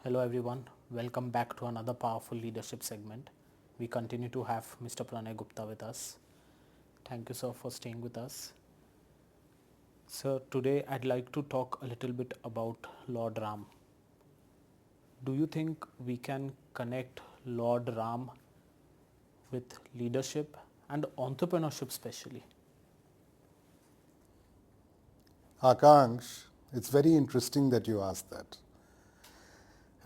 Hello everyone, welcome back to another powerful leadership segment. We continue to have Mr. Pranay Gupta with us. Thank you sir for staying with us. So today I'd like to talk a little bit about Lord Ram. Do you think we can connect Lord Ram with leadership and entrepreneurship especially? Akansh, it's very interesting that you asked that.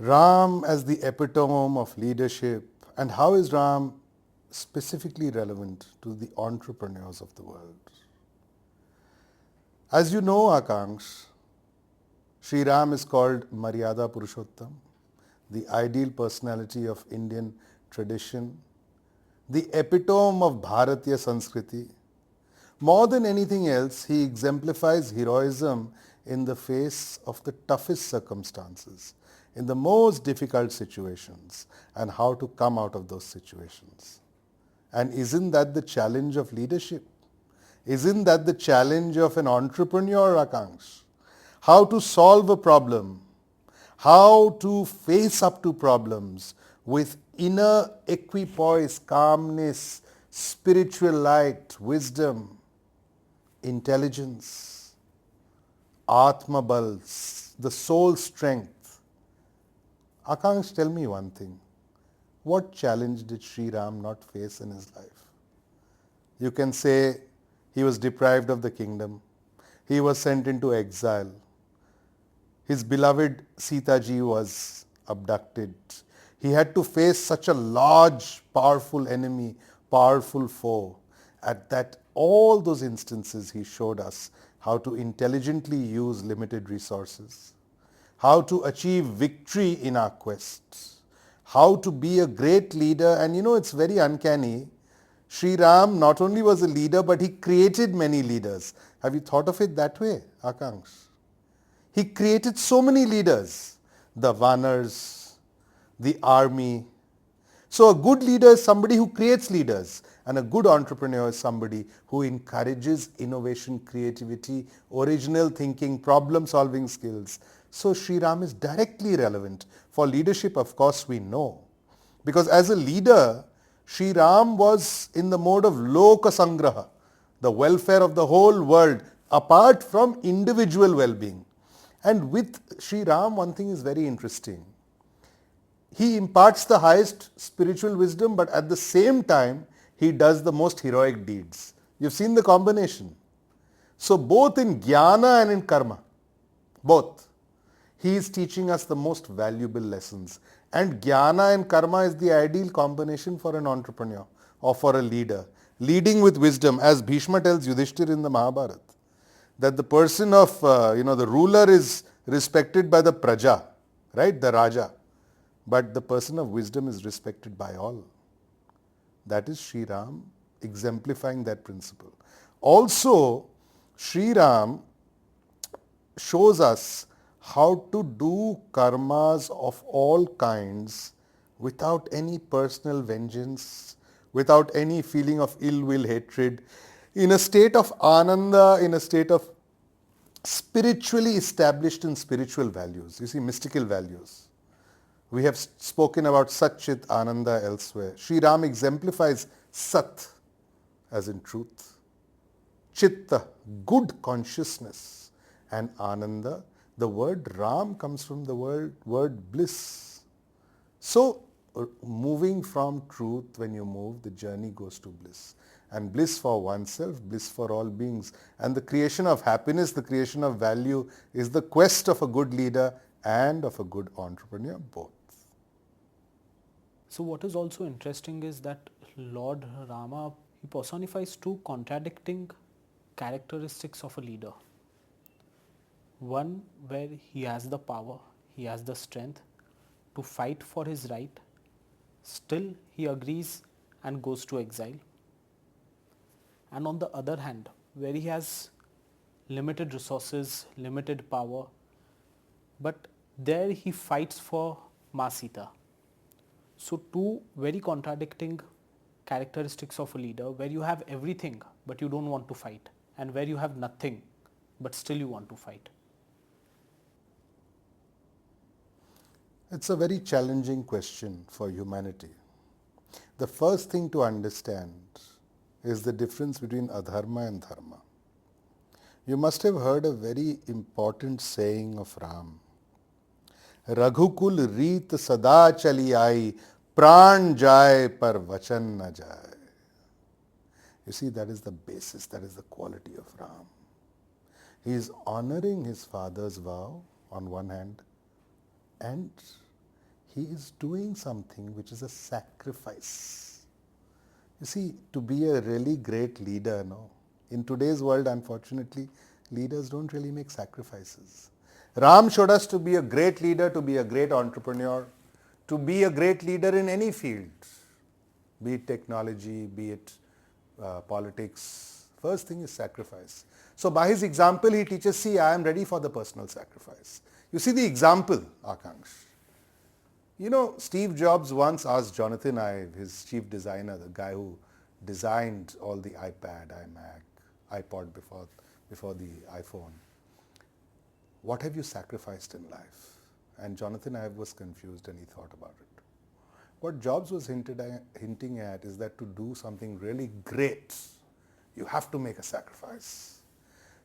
Ram as the epitome of leadership, and how is Ram specifically relevant to the entrepreneurs of the world? As you know, Akansh, Sri Ram is called Maryada Purushottam, the ideal personality of Indian tradition, the epitome of Bharatiya Sanskriti. More than anything else, he exemplifies heroism in the face of the toughest circumstances, in the most difficult situations, and how to come out of those situations. And isn't that the challenge of leadership? Isn't that the challenge of an entrepreneur, Akansh? How to solve a problem, how to face up to problems with inner equipoise, calmness, spiritual light, wisdom, intelligence, Atma Bal, the soul strength. Akansh, tell me one thing. What challenge did Sri Ram not face in his life? You can say he was deprived of the kingdom. He was sent into exile. His beloved Sita ji was abducted. He had to face such a large, powerful enemy, powerful foe. At that, all those instances he showed us how to intelligently use limited resources, how to achieve victory in our quests, how to be a great leader. And it's very uncanny. Sri Ram not only was a leader, but he created many leaders. Have you thought of it that way, Akansh? He created so many leaders, the Vanars, the army. So a good leader is somebody who creates leaders, and a good entrepreneur is somebody who encourages innovation, creativity, original thinking, problem solving skills. So Sri Ram is directly relevant. For leadership, of course, we know. Because as a leader, Sri Ram was in the mode of loka sangraha, the welfare of the whole world, apart from individual well-being. And with Sri Ram, one thing is very interesting. He imparts the highest spiritual wisdom, but at the same time, he does the most heroic deeds. You've seen the combination. So both in jnana and in karma, both, he is teaching us the most valuable lessons. And jnana and karma is the ideal combination for an entrepreneur or for a leader. Leading with wisdom, as Bhishma tells Yudhishthir in the Mahabharata, that the person of, the ruler is respected by the praja, right, the Raja. But the person of wisdom is respected by all. That is Sri Ram exemplifying that principle. Also, Sri Ram shows us how to do karmas of all kinds without any personal vengeance, without any feeling of ill will, hatred, in a state of ananda, in a state of spiritually established in spiritual values. You see, mystical values. We have spoken about Sat Chit Ananda elsewhere. Sri Ram exemplifies Sat as in truth, Chitta, good consciousness, and Ananda. The word Ram comes from the word bliss. So moving from truth, when you move, the journey goes to bliss. And bliss for oneself, bliss for all beings. And the creation of happiness, the creation of value is the quest of a good leader and of a good entrepreneur, both. So what is also interesting is that Lord Rama, he personifies two contradicting characteristics of a leader. One where he has the power, he has the strength to fight for his right, still he agrees and goes to exile. And on the other hand, where he has limited resources, limited power, but there he fights for Ma Sita. So two very contradicting characteristics of a leader, where you have everything but you don't want to fight, and where you have nothing but still you want to fight. It's a very challenging question for humanity. The first thing to understand is the difference between adharma and dharma. You must have heard a very important saying of Ram. रघुकुल रीत सदा चली आई प्राण जाए पर वचन न जाए. You see, that is the basis, that is the quality of Ram. He is honoring his father's vow on one hand, and he is doing something which is a sacrifice. You see, to be a really great leader, no, in today's world, unfortunately, leaders don't really make sacrifices. Ram showed us to be a great leader, to be a great entrepreneur, to be a great leader in any field, be it technology, be it politics. First thing is sacrifice. So by his example, he teaches, see, I am ready for the personal sacrifice. You see the example, Akanksh. You know, Steve Jobs once asked Jonathan Ive, his chief designer, the guy who designed all the iPad, iMac, iPod before the iPhone, what have you sacrificed in life? And Jonathan Ive was confused and he thought about it. What Jobs was hinting at is that to do something really great, you have to make a sacrifice.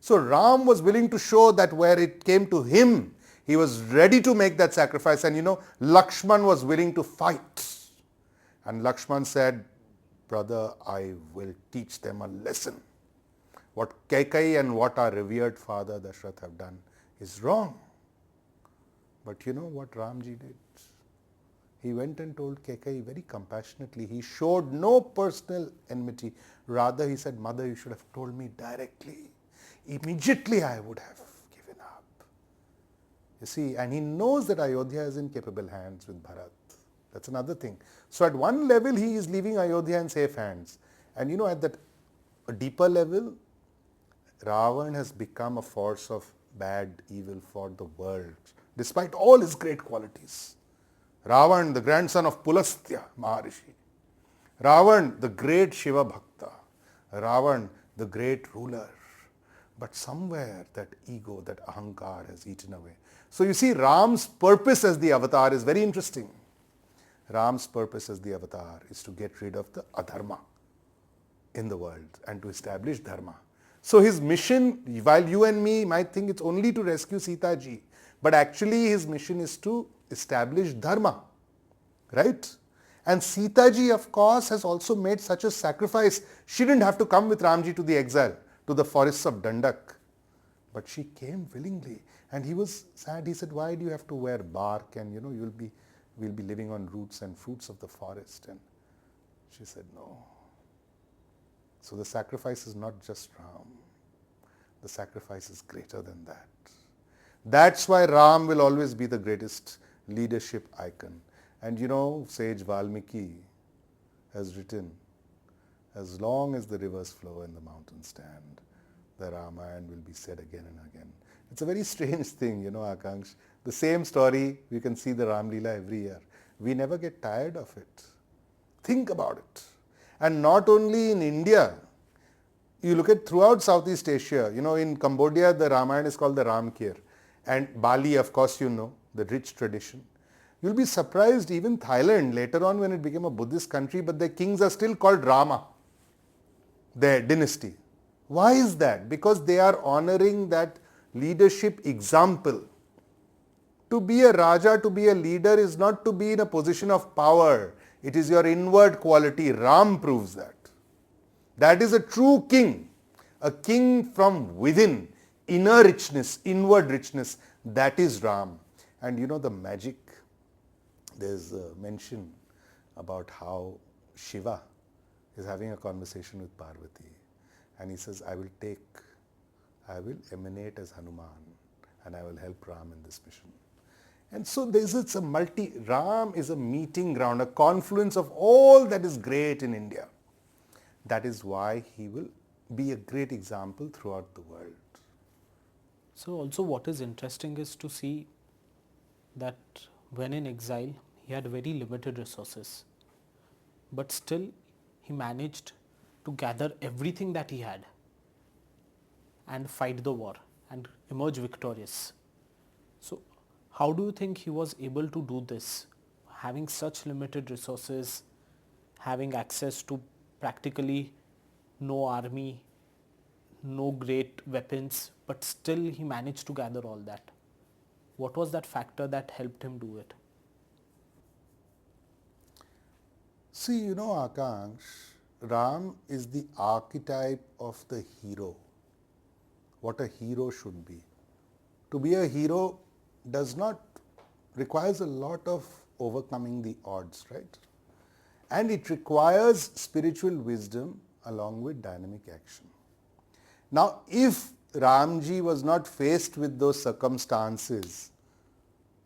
So Ram was willing to show that where it came to him, he was ready to make that sacrifice. And you know, Lakshman was willing to fight. And Lakshman said, brother, I will teach them a lesson. What Kaikeyi and what our revered father Dashrath have done is wrong. But you know what Ramji did? He went and told Kaikeyi very compassionately. He showed no personal enmity. Rather, he said, mother, you should have told me directly. Immediately I would have given up. You see, and he knows that Ayodhya is in capable hands with Bharat. That's another thing. So at one level, he is leaving Ayodhya in safe hands. And you know, at that a deeper level, Ravan has become a force of bad, evil for the world, despite all his great qualities. Ravan, the grandson of Pulastya Maharishi. Ravan, the great Shiva Bhakta. Ravan, the great ruler. But somewhere that ego, that ahankar has eaten away. So you see, Ram's purpose as the avatar is very interesting. Ram's purpose as the avatar is to get rid of the adharma in the world and to establish dharma. So his mission, while you and me might think it's only to rescue Sita ji, but actually his mission is to establish dharma, right? And Sita ji, of course, has also made such a sacrifice. She didn't have to come with Ramji to the exile, to the forests of Dandak. But she came willingly. And he was sad. He said, why do you have to wear bark? And, you know, we'll be living on roots and fruits of the forest. And she said, no. So the sacrifice is not just Ram. The sacrifice is greater than that. That's why Ram will always be the greatest leadership icon. And you know, sage Valmiki has written, as long as the rivers flow and the mountains stand, the Ramayana will be said again and again. It's a very strange thing, you know, Akanksh. The same story, we can see the Ram Leela every year. We never get tired of it. Think about it. And not only in India, you look at throughout Southeast Asia, you know, in Cambodia, the Ramayana is called the Ramkir. And Bali, of course, you know, the rich tradition. You'll be surprised, even Thailand, later on when it became a Buddhist country, but their kings are still called Rama, their dynasty. Why is that? Because they are honoring that leadership example. To be a Raja, to be a leader is not to be in a position of power. It is your inward quality. Ram proves that. That is a true king. A king from within. Inner richness, inward richness. That is Ram. And you know the magic, there's a mention about how Shiva is having a conversation with Parvati. And he says, I will emanate as Hanuman and I will help Ram in this mission. And so Ram is a meeting ground, a confluence of all that is great in India. That is why he will be a great example throughout the world. So also what is interesting is to see that when in exile, he had very limited resources, but still he managed to gather everything that he had and fight the war and emerge victorious. So How do you think he was able to do this? Having such limited resources, having access to practically no army, no great weapons, but still he managed to gather all that. What was that factor that helped him do it? See, Akansh, Ram is the archetype of the hero, what a hero should be. To be a hero does not requires a lot of overcoming the odds, right? And it requires spiritual wisdom along with dynamic action. Now, if Ramji was not faced with those circumstances,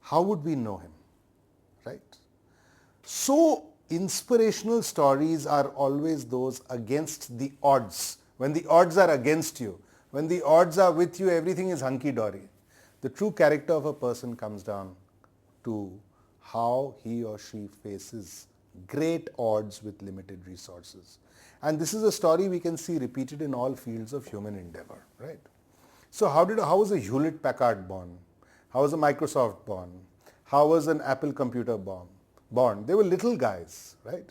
how would we know him, right? So, inspirational stories are always those against the odds. When the odds are against you, when the odds are with you, everything is hunky-dory. The true character of a person comes down to how he or she faces great odds with limited resources. And this is a story we can see repeated in all fields of human endeavor, right? So how was a Hewlett-Packard born? How was a Microsoft born? How was an Apple computer born? They were little guys, right?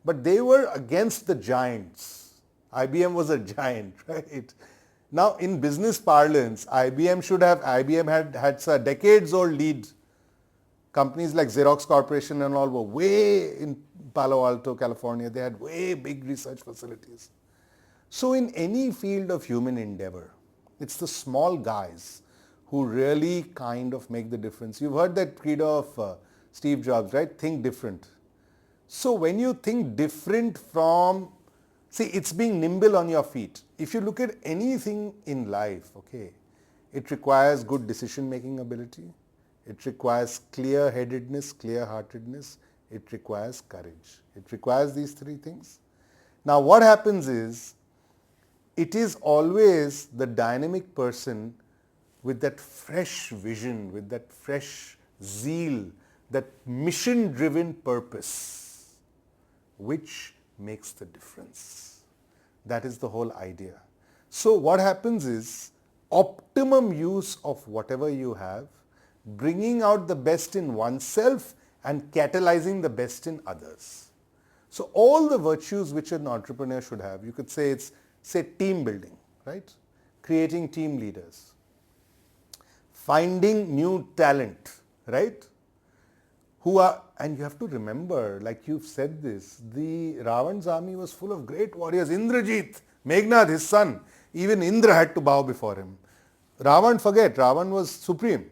But they were against the giants. IBM was a giant, right? Now in business parlance, IBM had a decades old lead. Companies like Xerox Corporation and all were way in Palo Alto, California. They had way big research facilities. So in any field of human endeavor, it's the small guys who really kind of make the difference. You've heard that credo of Steve Jobs, right? Think different. So when you think different it's being nimble on your feet. If you look at anything in life, okay, it requires good decision-making ability. It requires clear-headedness, clear-heartedness. It requires courage. It requires these three things. Now what happens is, it is always the dynamic person with that fresh vision, with that fresh zeal, that mission-driven purpose, which makes the difference. That is the whole idea. So what happens is, optimum use of whatever you have, bringing out the best in oneself and catalyzing the best in others. So all the virtues which an entrepreneur should have, you could say it's, team building, right? Creating team leaders. Finding new talent, right? And you have to remember, like you've said this, the Ravan's army was full of great warriors. Indrajit, Meghnad, his son, even Indra had to bow before him. Ravan was supreme.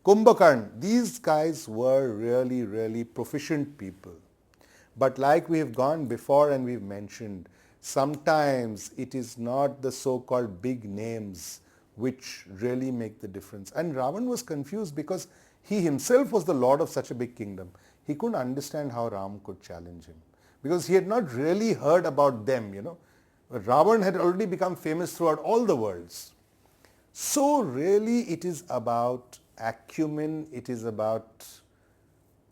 Kumbhakarna, these guys were really, really proficient people. But like we have gone before and we've mentioned, sometimes it is not the so-called big names which really make the difference. And Ravan was confused because he himself was the lord of such a big kingdom. He couldn't understand how Ram could challenge him because he had not really heard about them, But Ravan had already become famous throughout all the worlds. So really it is about acumen, it is about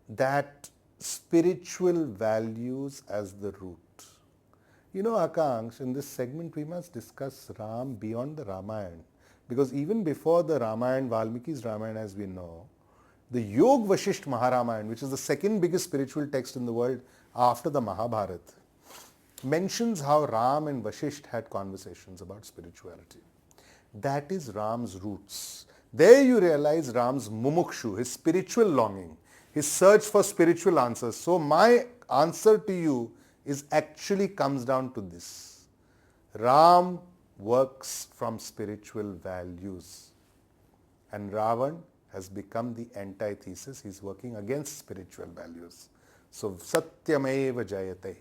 that spiritual values as the root. Akansh, in this segment we must discuss Ram beyond the Ramayana, because even before the Ramayana, Valmiki's Ramayana as we know, the Yog Vasisht Maharamayana, which is the second biggest spiritual text in the world after the Mahabharata, mentions how Ram and Vasisht had conversations about spirituality. That is Ram's roots. There you realize Ram's mumukshu, his spiritual longing, his search for spiritual answers. So my answer to you is actually comes down to this. Ram works from spiritual values and Ravan has become the antithesis. He's working against spiritual values. So Satyameva Jayate.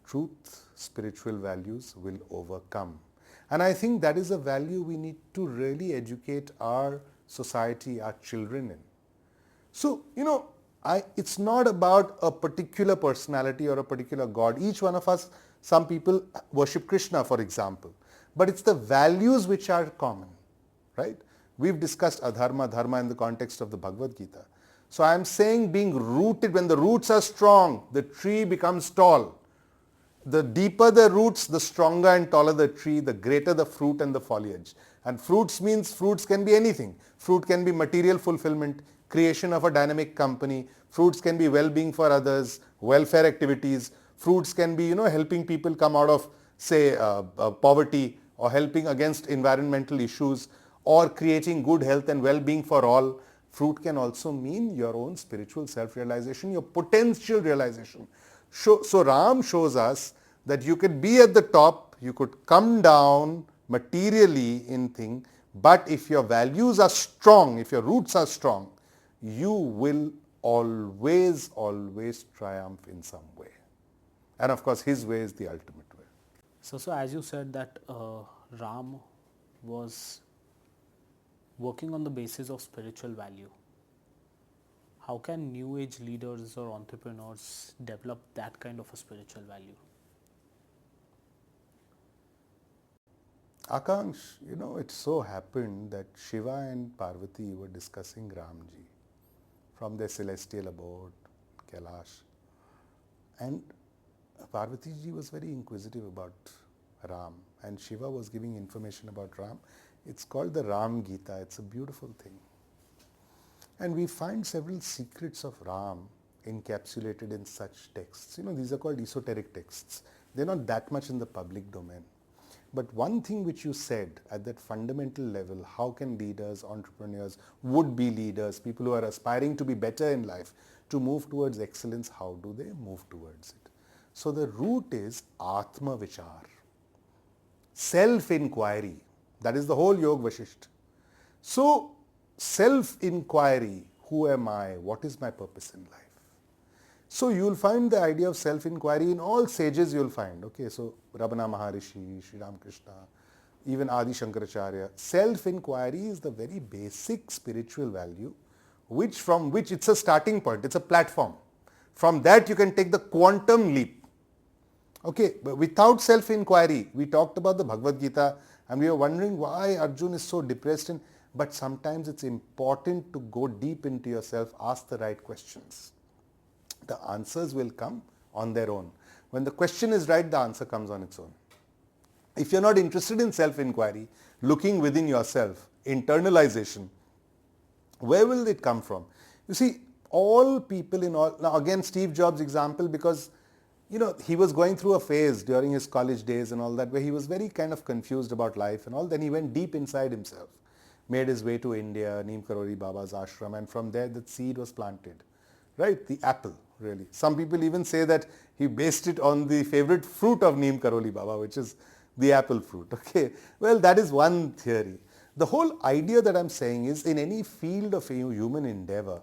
Truth, spiritual values will overcome. And I think that is a value we need to really educate our society, our children in. So, it's not about a particular personality or a particular god. Each one of us, some people worship Krishna, for example. But it's the values which are common, right? We've discussed adharma, dharma in the context of the Bhagavad Gita. So I'm saying being rooted, when the roots are strong, the tree becomes tall. The deeper the roots, the stronger and taller the tree, the greater the fruit and the foliage. And fruits means fruits can be anything. Fruit can be material fulfillment, creation of a dynamic company. Fruits can be well-being for others, welfare activities. Fruits can be, helping people come out of, say, poverty, or helping against environmental issues, or creating good health and well-being for all. Fruit can also mean your own spiritual self-realization, your potential realization. So Ram shows us that you could be at the top, you could come down materially in thing, but if your values are strong, if your roots are strong, you will always triumph in some way. And of course, his way is the ultimate way. So as you said that Ram was working on the basis of spiritual value. How can new age leaders or entrepreneurs develop that kind of a spiritual value? Akansh, it so happened that Shiva and Parvati were discussing Ramji from their celestial abode, Kailash. And Parvati ji was very inquisitive about Ram, and Shiva was giving information about Ram. It's called the Ram Gita. It's a beautiful thing. And we find several secrets of Ram encapsulated in such texts. These are called esoteric texts. They're not that much in the public domain. But one thing which you said at that fundamental level, how can leaders, entrepreneurs, would-be leaders, people who are aspiring to be better in life, to move towards excellence, how do they move towards it? So the root is Atma Vichar, self-inquiry. That is the whole Yoga Vasishtha. So self-inquiry, who am I? What is my purpose in life? So you'll find the idea of self-inquiry in all sages you'll find. Okay, so Ramana Maharishi, Sri Ramakrishna, even Adi Shankaracharya. Self-inquiry is the very basic spiritual value from which it's a starting point, it's a platform. From that you can take the quantum leap. Okay, but without self-inquiry, we talked about the Bhagavad Gita and we were wondering why Arjuna is so depressed. But sometimes it's important to go deep into yourself, ask the right questions. The answers will come on their own. When the question is right, the answer comes on its own. If you're not interested in self-inquiry, looking within yourself, internalization, where will it come from? You see, all people now again Steve Jobs' example, because he was going through a phase during his college days and all that where he was very kind of confused about life and all. Then he went deep inside himself, made his way to India, Neem Karoli Baba's ashram, and from there the seed was planted. Right? The apple, really. Some people even say that he based it on the favorite fruit of Neem Karoli Baba, which is the apple fruit. Okay. Well, that is one theory. The whole idea that I'm saying is in any field of human endeavor,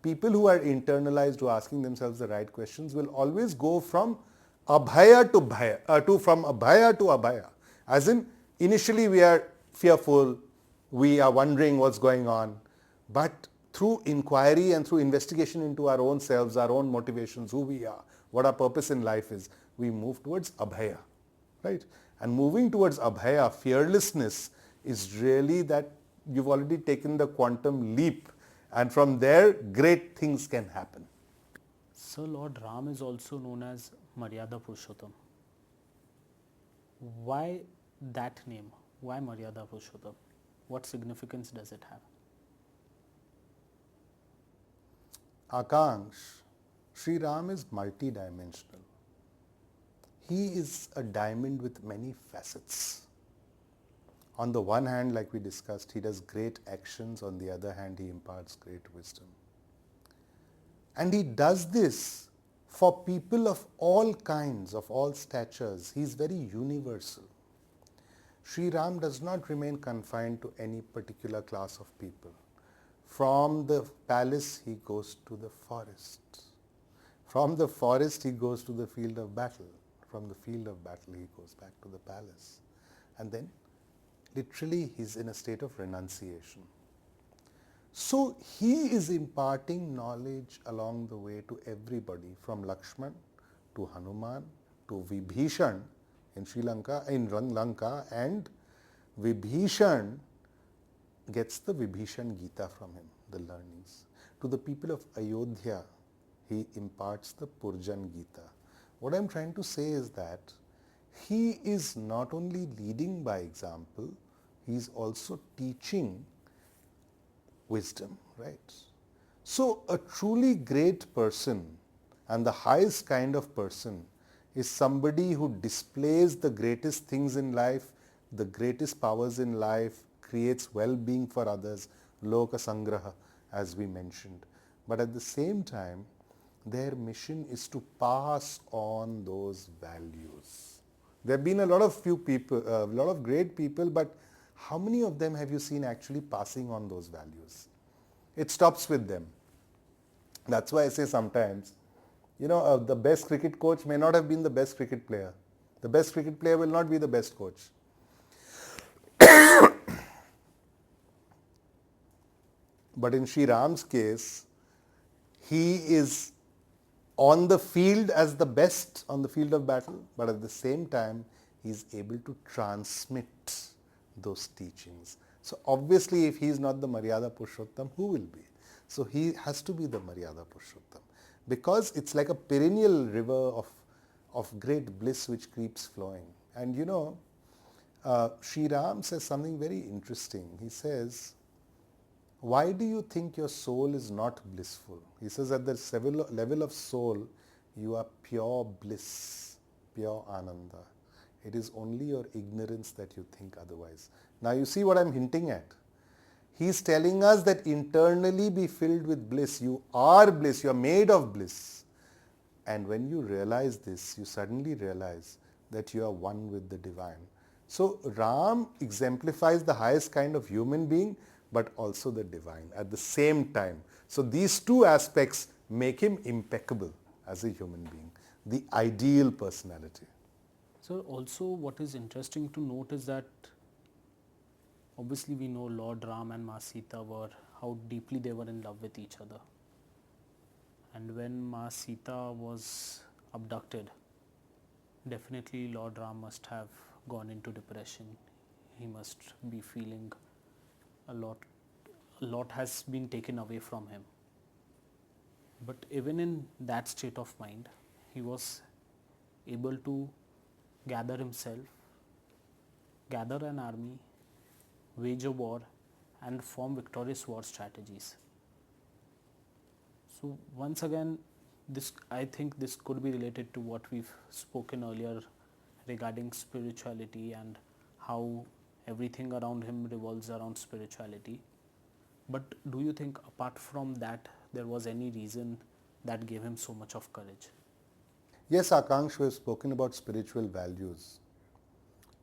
people who are internalized, who are asking themselves the right questions, will always go from abhaya to bhaya, from abhaya to abhaya. As in, initially we are fearful, we are wondering what's going on, but through inquiry and through investigation into our own selves, our own motivations, who we are, what our purpose in life is, we move towards abhaya, right? And moving towards abhaya, fearlessness, is really that you've already taken the quantum leap, and from there great things can happen. So Lord Ram is also known as Maryada Purushottam. Why that name? Why Maryada Purushottam? What significance does it have? Akansh, Sri Ram is multidimensional. He is a diamond with many facets. On the one hand, like we discussed, he does great actions. On the other hand, he imparts great wisdom. And he does this for people of all kinds, of all statures. He is very universal. Sri Ram does not remain confined to any particular class of people. From the palace, he goes to the forest. From the forest, he goes to the field of battle. From the field of battle, he goes back to the palace. And then, literally, he's in a state of renunciation. So, he is imparting knowledge along the way to everybody, from Lakshman to Hanuman to Vibhishan in Sri Lanka, in Lanka, and Vibhishan gets the Vibhishan Gita from him, the learnings. To the people of Ayodhya, he imparts the Purjan Gita. What I'm trying to say is that he is not only leading by example, he is also teaching wisdom, right? So a truly great person and the highest kind of person is somebody who displays the greatest things in life, the greatest powers in life, creates well-being for others, loka sangraha, as we mentioned. But at the same time, their mission is to pass on those values. There have been a lot of few people, a lot of great people, but how many of them have you seen actually passing on those values? It stops with them. That's why I say sometimes, the best cricket coach may not have been the best cricket player. The best cricket player will not be the best coach. But in Sri Ram's case, he is on the field as the best on the field of battle, but at the same time, he is able to transmit those teachings. So obviously, if he is not the Maryada Purushottam, who will be? So he has to be the Maryada Purushottam, because it's like a perennial river of great bliss which keeps flowing. And Sri Ram says something very interesting. He says, why do you think your soul is not blissful? He says at the level of soul, you are pure bliss, pure ananda. It is only your ignorance that you think otherwise. Now you see what I'm hinting at. He's telling us that internally be filled with bliss. You are bliss, you are made of bliss. And when you realize this, you suddenly realize that you are one with the divine. So Ram exemplifies the highest kind of human being, but also the divine at the same time. So these two aspects make him impeccable as a human being, the ideal personality. So also what is interesting to note is that obviously we know Lord Ram and Ma Sita were, how deeply they were in love with each other. And when Ma Sita was abducted, definitely Lord Ram must have gone into depression. He must be feeling a lot has been taken away from him. But even in that state of mind, he was able to gather himself, gather an army, wage a war, and form victorious war strategies. So once again, I think this could be related to what we've spoken earlier regarding spirituality and how everything around him revolves around spirituality. But do you think apart from that, there was any reason that gave him so much of courage? Yes, Akansh, we have spoken about spiritual values,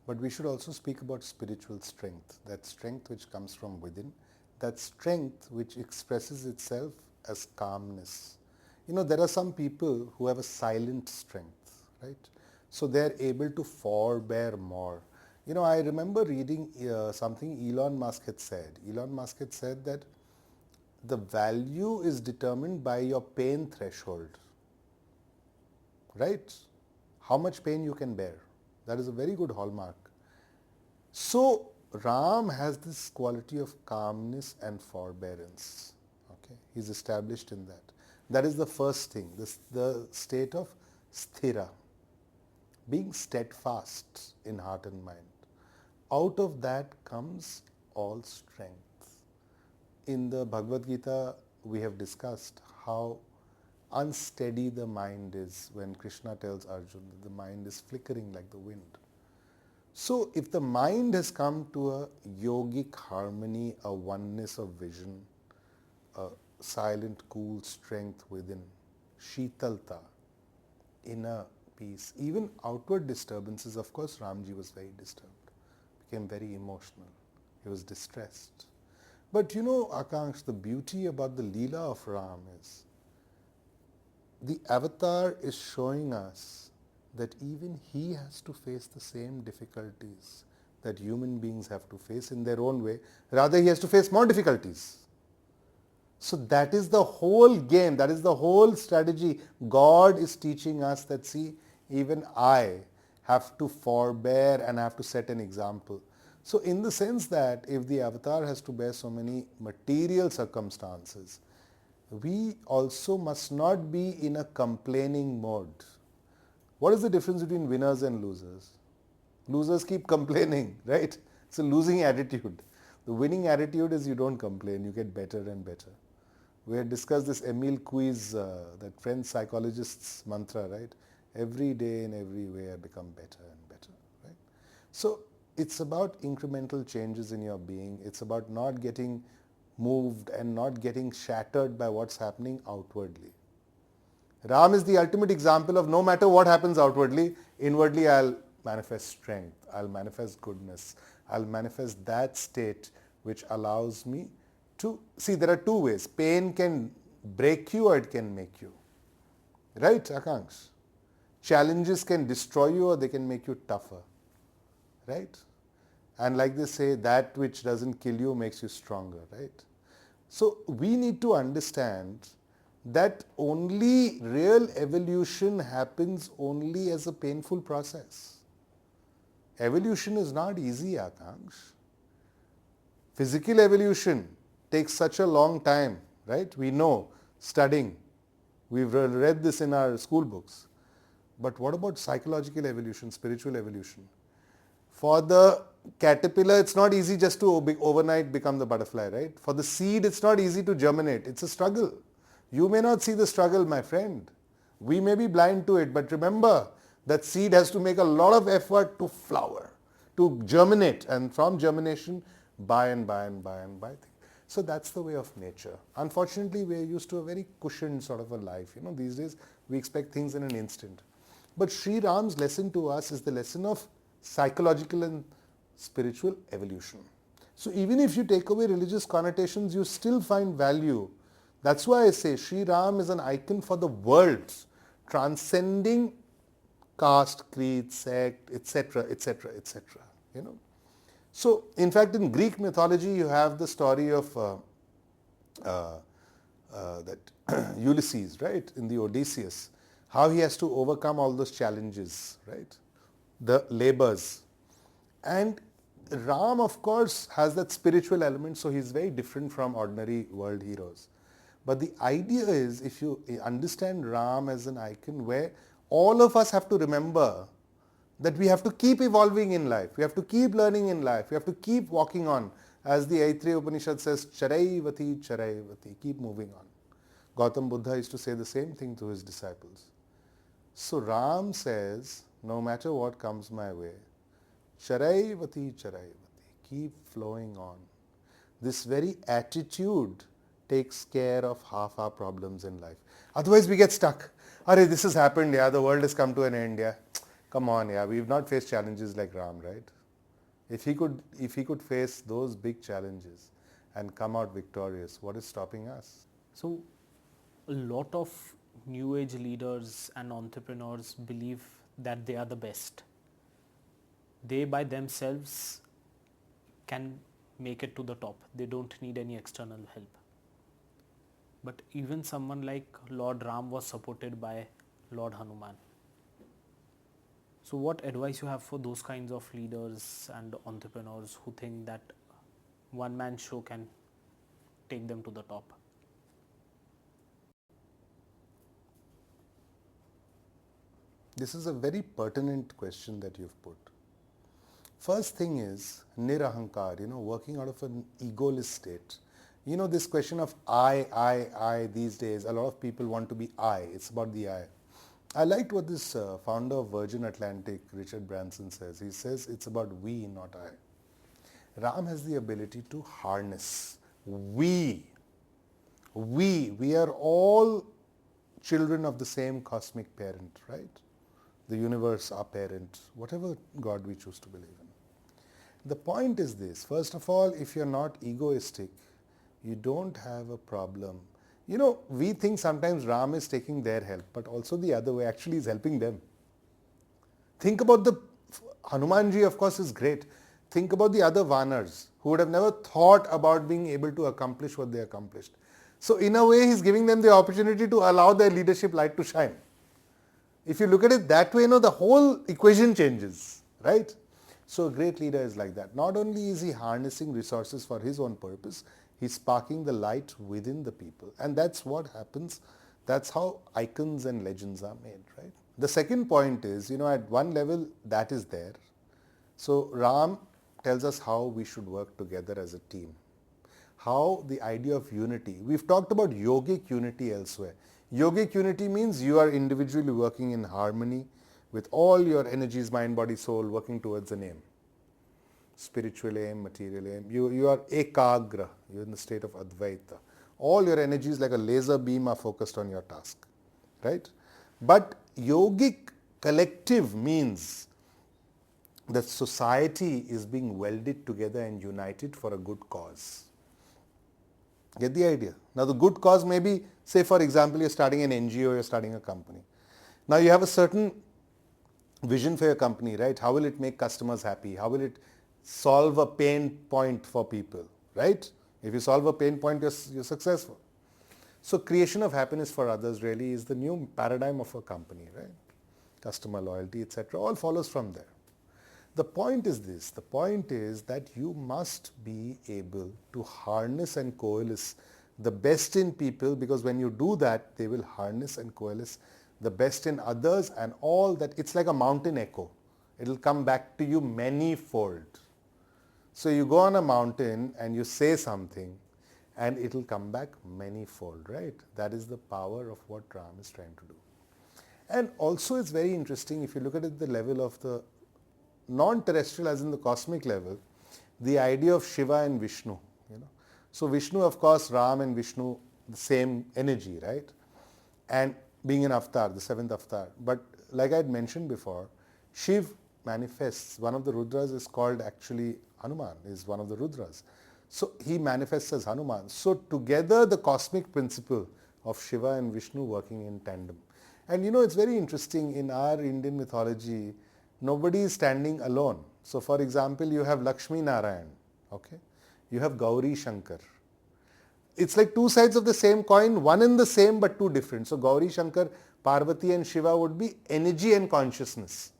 but we should also speak about spiritual strength, that strength which comes from within, that strength which expresses itself as calmness. There are some people who have a silent strength, right? So they are able to forbear more. I remember reading something Elon Musk had said. Elon Musk had said that the value is determined by your pain threshold, right? How much pain you can bear. That is a very good hallmark. So Ram has this quality of calmness and forbearance. Okay, he's established in that. That is the first thing, the state of sthira, being steadfast in heart and mind. Out of that comes all strength. In the Bhagavad Gita, we have discussed how unsteady the mind is when Krishna tells Arjuna that the mind is flickering like the wind. So if the mind has come to a yogic harmony, a oneness of vision, a silent, cool strength within, shitalta, inner peace, even outward disturbances, of course Ramji was very disturbed, became very emotional, he was distressed. But Akansh, the beauty about the Leela of Ram is, the avatar is showing us that even he has to face the same difficulties that human beings have to face in their own way. Rather, he has to face more difficulties. So that is the whole game, that is the whole strategy. God is teaching us that, see, even I have to forbear and I have to set an example. So in the sense that if the avatar has to bear so many material circumstances, we also must not be in a complaining mode. What is the difference between winners and losers? Losers keep complaining, right? It's a losing attitude. The winning attitude is you don't complain, you get better and better. We had discussed this Emile Coué's, that French psychologist's mantra, right? Every day in every way I become better and better, right? So it's about incremental changes in your being. It's about not getting moved and not getting shattered by what's happening outwardly. Ram is the ultimate example of no matter what happens outwardly, inwardly I'll manifest strength, I'll manifest goodness, I'll manifest that state which allows me to, see, there are two ways. Pain can break you or it can make you. Right, Akansh? Challenges can destroy you or they can make you tougher. Right? And like they say, that which doesn't kill you makes you stronger, right? So we need to understand that only real evolution happens only as a painful process. Evolution is not easy, Akansh. Physical evolution takes such a long time, right? We know, studying. We've read this in our school books. But what about psychological evolution, spiritual evolution? For the caterpillar, it's not easy just to overnight become the butterfly, right? For the seed, it's not easy to germinate. It's a struggle. You may not see the struggle, my friend. We may be blind to it, but remember that seed has to make a lot of effort to flower, to germinate, and from germination, by and by and by and by. So that's the way of nature. Unfortunately, we are used to a very cushioned sort of a life. These days we expect things in an instant. But Sri Ram's lesson to us is the lesson of psychological and spiritual evolution. So even if you take away religious connotations, you still find value. That's why I say Sri Ram is an icon for the world, transcending caste, creed, sect, etc., etc., etc. So, in fact, in Greek mythology, you have the story of that Ulysses, right, in the Odysseus, how he has to overcome all those challenges, right, the labors. And Ram, of course, has that spiritual element, so he's very different from ordinary world heroes. But the idea is, if you understand Ram as an icon where all of us have to remember that we have to keep evolving in life, we have to keep learning in life, we have to keep walking on. As the Aitreya Upanishad says, Charaivati, Charaivati, keep moving on. Gautam Buddha used to say the same thing to his disciples. So Ram says, no matter what comes my way, Charaivati, Charaivati, keep flowing on. This very attitude takes care of half our problems in life. Otherwise we get stuck. Arey, this has happened, yeah, the world has come to an end, yeah. Come on, yeah, we've not faced challenges like Ram, right? If he could face those big challenges and come out victorious, what is stopping us? So a lot of new age leaders and entrepreneurs believe that they are the best. They by themselves can make it to the top. They don't need any external help. But even someone like Lord Ram was supported by Lord Hanuman. So what advice you have for those kinds of leaders and entrepreneurs who think that one man show can take them to the top? This is a very pertinent question that you've put. First thing is nirahankar, working out of an egoless state. This question of I these days, a lot of people want to be I. It's about the I. I liked what this founder of Virgin Atlantic, Richard Branson, says. He says it's about we, not I. Ram has the ability to harness we. We are all children of the same cosmic parent, right? The universe, our parent, whatever God we choose to believe in. The point is this. First of all, if you're not egoistic, you don't have a problem. We think sometimes Ram is taking their help, but also the other way, actually is helping them. Think about Hanumanji, of course, is great. Think about the other Vanars who would have never thought about being able to accomplish what they accomplished. So in a way, he's giving them the opportunity to allow their leadership light to shine. If you look at it that way, the whole equation changes, right? So a great leader is like that. Not only is he harnessing resources for his own purpose, he's sparking the light within the people. And that's what happens. That's how icons and legends are made, right? The second point is, at one level that is there. So Ram tells us how we should work together as a team. How the idea of unity. We've talked about yogic unity elsewhere. Yogic unity means you are individually working in harmony with all your energies, mind, body, soul, working towards an aim. Spiritual aim, material aim. You are ekagra. You're in the state of Advaita. All your energies like a laser beam are focused on your task. Right? But yogic collective means that society is being welded together and united for a good cause. Get the idea? Now the good cause may be, say for example, you're starting an NGO, you're starting a company. Now you have a certain vision for your company, right? How will it make customers happy? How will it solve a pain point for people, right? If you solve a pain point, you're successful. So creation of happiness for others really is the new paradigm of a company, right? Customer loyalty, etc. all follows from there. The point is this, the point is that you must be able to harness and coalesce the best in people, because when you do that, they will harness and coalesce the best in others, and all that. It's like a mountain echo. It'll come back to you many-fold. So you go on a mountain and you say something and it'll come back many-fold, right? That is the power of what Ram is trying to do. And also it's very interesting if you look at it at the level of the non-terrestrial, as in the cosmic level, the idea of Shiva and Vishnu. So Vishnu, of course, Ram and Vishnu, the same energy, right? And being an avatar, the seventh avatar. But like I had mentioned before, Shiv manifests. One of the Rudras is called actually Hanuman, is one of the Rudras. So he manifests as Hanuman. So together the cosmic principle of Shiva and Vishnu working in tandem. And it's very interesting, in our Indian mythology, nobody is standing alone. So for example, you have Lakshmi Narayan, okay? You have Gauri Shankar. It's like two sides of the same coin, one and the same but two different. So Gauri Shankar, Parvati and Shiva would be energy and consciousness.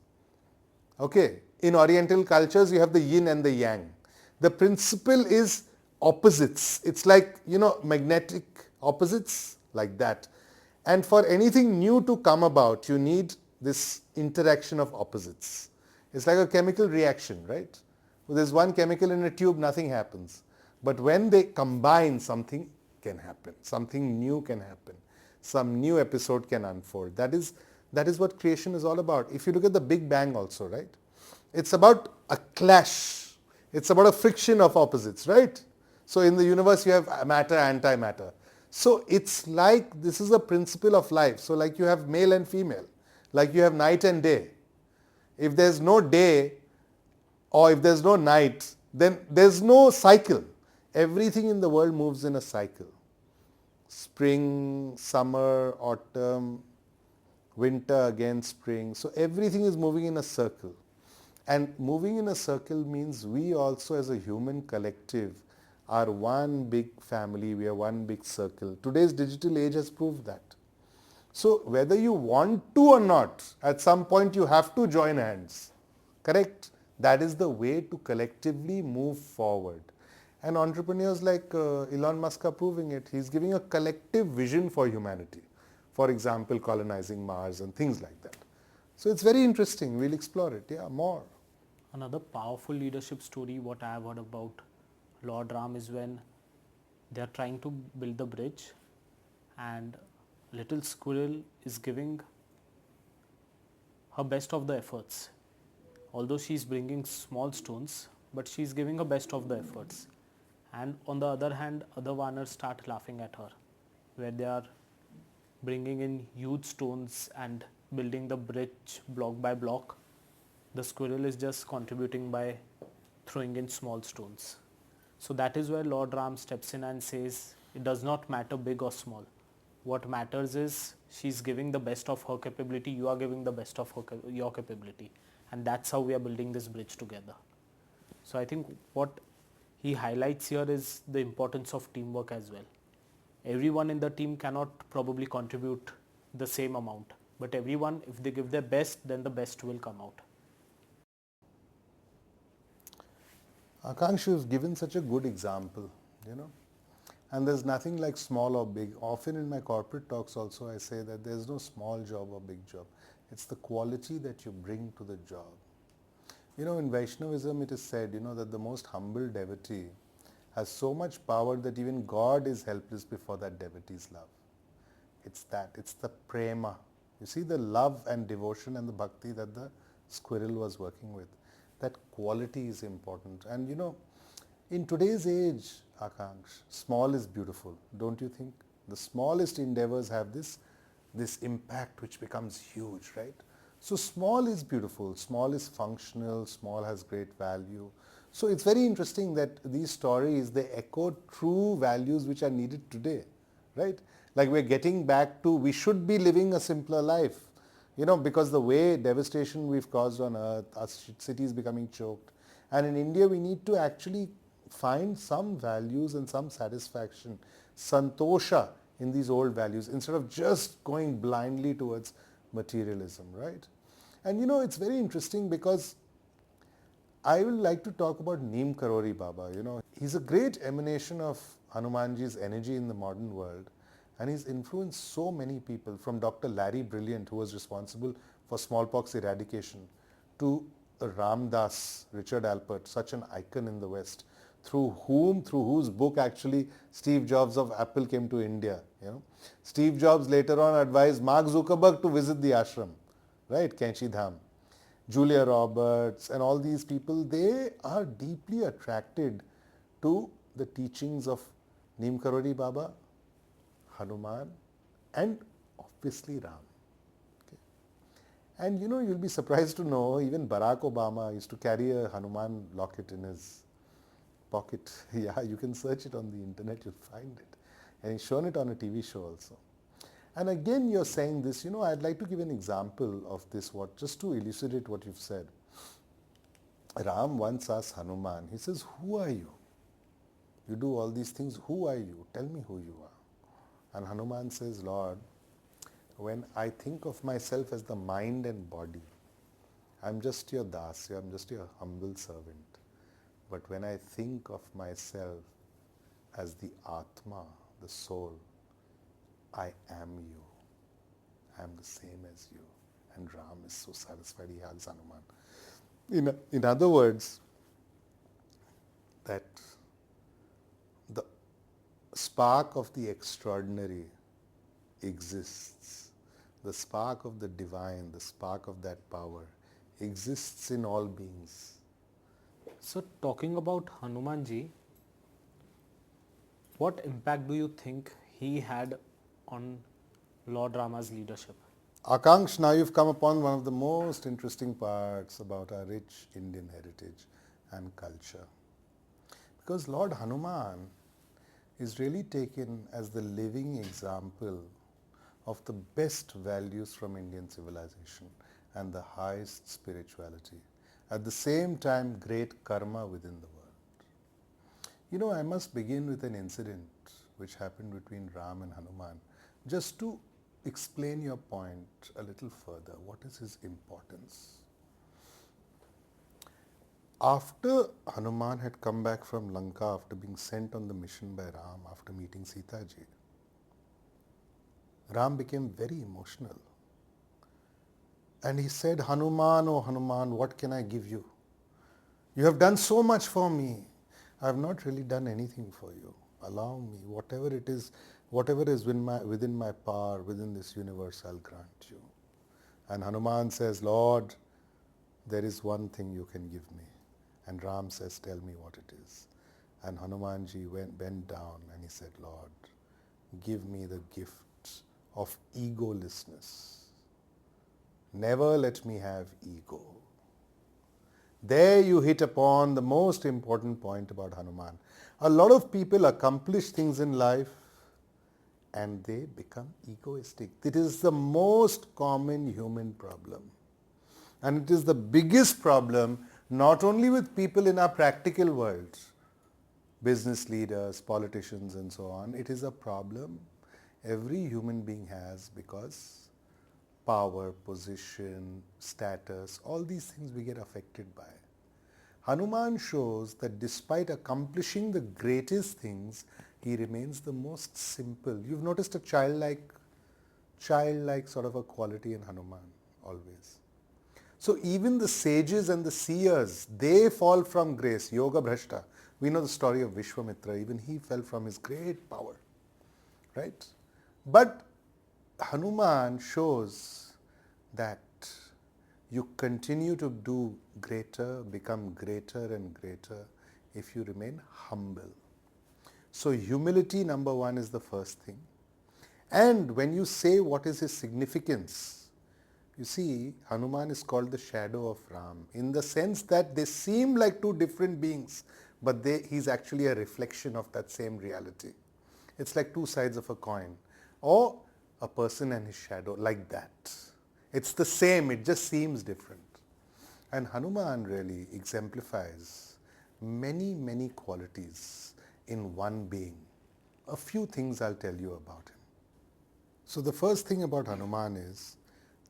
Okay? In Oriental cultures, you have the yin and the yang. The principle is opposites. It's like, magnetic opposites, like that. And for anything new to come about, you need this interaction of opposites. It's like a chemical reaction, right? There's one chemical in a tube, nothing happens. But when they combine, something can happen. Something new can happen. Some new episode can unfold. That is what creation is all about. If you look at the Big Bang also, right? It's about a clash. It's about a friction of opposites, right? So in the universe you have matter, antimatter. So it's like, this is a principle of life. So like you have male and female, like you have night and day. If there's no day or if there's no night, then there's no cycle. Everything in the world moves in a cycle. Spring, summer, autumn, winter, again spring. So everything is moving in a circle. And moving in a circle means we also as a human collective are one big family, we are one big circle. Today's digital age has proved that. So whether you want to or not, at some point you have to join hands. Correct? That is the way to collectively move forward. And entrepreneurs like Elon Musk are proving it. He's giving a collective vision for humanity. For example, colonizing Mars and things like that. So it's very interesting. We'll explore it. Yeah, more. Another powerful leadership story what I have heard about Lord Ram is when they are trying to build the bridge and little squirrel is giving her best of the efforts. Although she is bringing small stones, but she is giving her best of the efforts. And on the other hand, other Vanars start laughing at her, where they are bringing in huge stones and building the bridge block by block. The squirrel is just contributing by throwing in small stones. So that is where Lord Ram steps in and says, it does not matter big or small. What matters is she's giving the best of her capability, you are giving the best of your capability. And that's how we are building this bridge together. So I think what he highlights here is the importance of teamwork as well. Everyone in the team cannot probably contribute the same amount, but everyone, if they give their best, then the best will come out. Akanshu has given such a good example, and there's nothing like small or big. Often in my corporate talks also I say that there's no small job or big job. It's the quality that you bring to the job. In Vaishnavism it is said, that the most humble devotee has so much power that even God is helpless before that devotee's love. It's the prema. You see the love and devotion and the bhakti that the squirrel was working with. That quality is important. And in today's age, Akanksh, small is beautiful, don't you think? The smallest endeavors have this impact which becomes huge, right? So small is beautiful, small is functional, small has great value. So it's very interesting that these stories, they echo true values which are needed today, right? Like we're getting back to, we should be living a simpler life, because the way devastation we've caused on earth, our cities becoming choked. And in India, we need to actually find some values and some satisfaction, santosha in these old values, instead of just going blindly towards materialism, right? And it's very interesting because I would like to talk about Neem Karori Baba. He's a great emanation of Hanumanji's energy in the modern world, and he's influenced so many people, from Dr. Larry Brilliant, who was responsible for smallpox eradication, to Ram Das, Richard Alpert, such an icon in the West, through whose book actually Steve Jobs of Apple came to India. Steve Jobs later on advised Mark Zuckerberg to visit the ashram, right, Kaikeyi Dham. Julia Roberts and all these people, they are deeply attracted to the teachings of Neem Karori Baba, Hanuman, and obviously Ram. Okay. And you'll be surprised to know even Barack Obama used to carry a Hanuman locket in his pocket. Yeah, you can search it on the internet, you'll find it. And he's shown it on a TV show also. And again, you're saying this, I'd like to give an example of this, just to elucidate what you've said. Ram once asked Hanuman, he says, who are you? You do all these things, who are you? Tell me who you are. And Hanuman says, Lord, when I think of myself as the mind and body, I'm just your dasya, I'm just your humble servant. But when I think of myself as the Atma, the soul, I am you. I am the same as you. And Ram is so satisfied, he hugs Hanuman. In other words, that the spark of the extraordinary exists. The spark of the divine, the spark of that power exists in all beings. So talking about Hanumanji, what impact do you think he had on Lord Rama's leadership? Akanksh, now you've come upon one of the most interesting parts about our rich Indian heritage and culture. Because Lord Hanuman is really taken as the living example of the best values from Indian civilization and the highest spirituality. At the same time, great karma within the world. I must begin with an incident which happened between Ram and Hanuman, just to explain your point a little further. What is his importance? After Hanuman had come back from Lanka after being sent on the mission by Ram after meeting Sita ji, Ram became very emotional. And he said, Hanuman, oh Hanuman, what can I give you? You have done so much for me. I have not really done anything for you. Allow me, whatever it is, whatever is within my power, within this universe, I'll grant you. And Hanuman says, Lord, there is one thing you can give me. And Ram says, tell me what it is. And Hanumanji bent down and he said, Lord, give me the gift of egolessness. Never let me have ego. There you hit upon the most important point about Hanuman. A lot of people accomplish things in life and they become egoistic. It is the most common human problem. And it is the biggest problem not only with people in our practical world, business leaders, politicians and so on. It is a problem every human being has because power, position, status, all these things we get affected by. Hanuman shows that despite accomplishing the greatest things, he remains the most simple. You've noticed a childlike sort of a quality in Hanuman. always. So even the sages and the seers, they fall from grace. Yoga Bhrashta. We know the story of Vishwamitra. Even he fell from his great power. Right? But Hanuman shows that you continue to do greater, become greater and greater if you remain humble. So humility, number one, is the first thing. And when you say what is his significance, you see, Hanuman is called the shadow of Ram in the sense that they seem like two different beings, but he's actually a reflection of that same reality. It's like two sides of a coin, or a person and his shadow, like that. It's the same, it just seems different. And Hanuman really exemplifies many, many qualities in one being. A few things I'll tell you about him. So the first thing about Hanuman is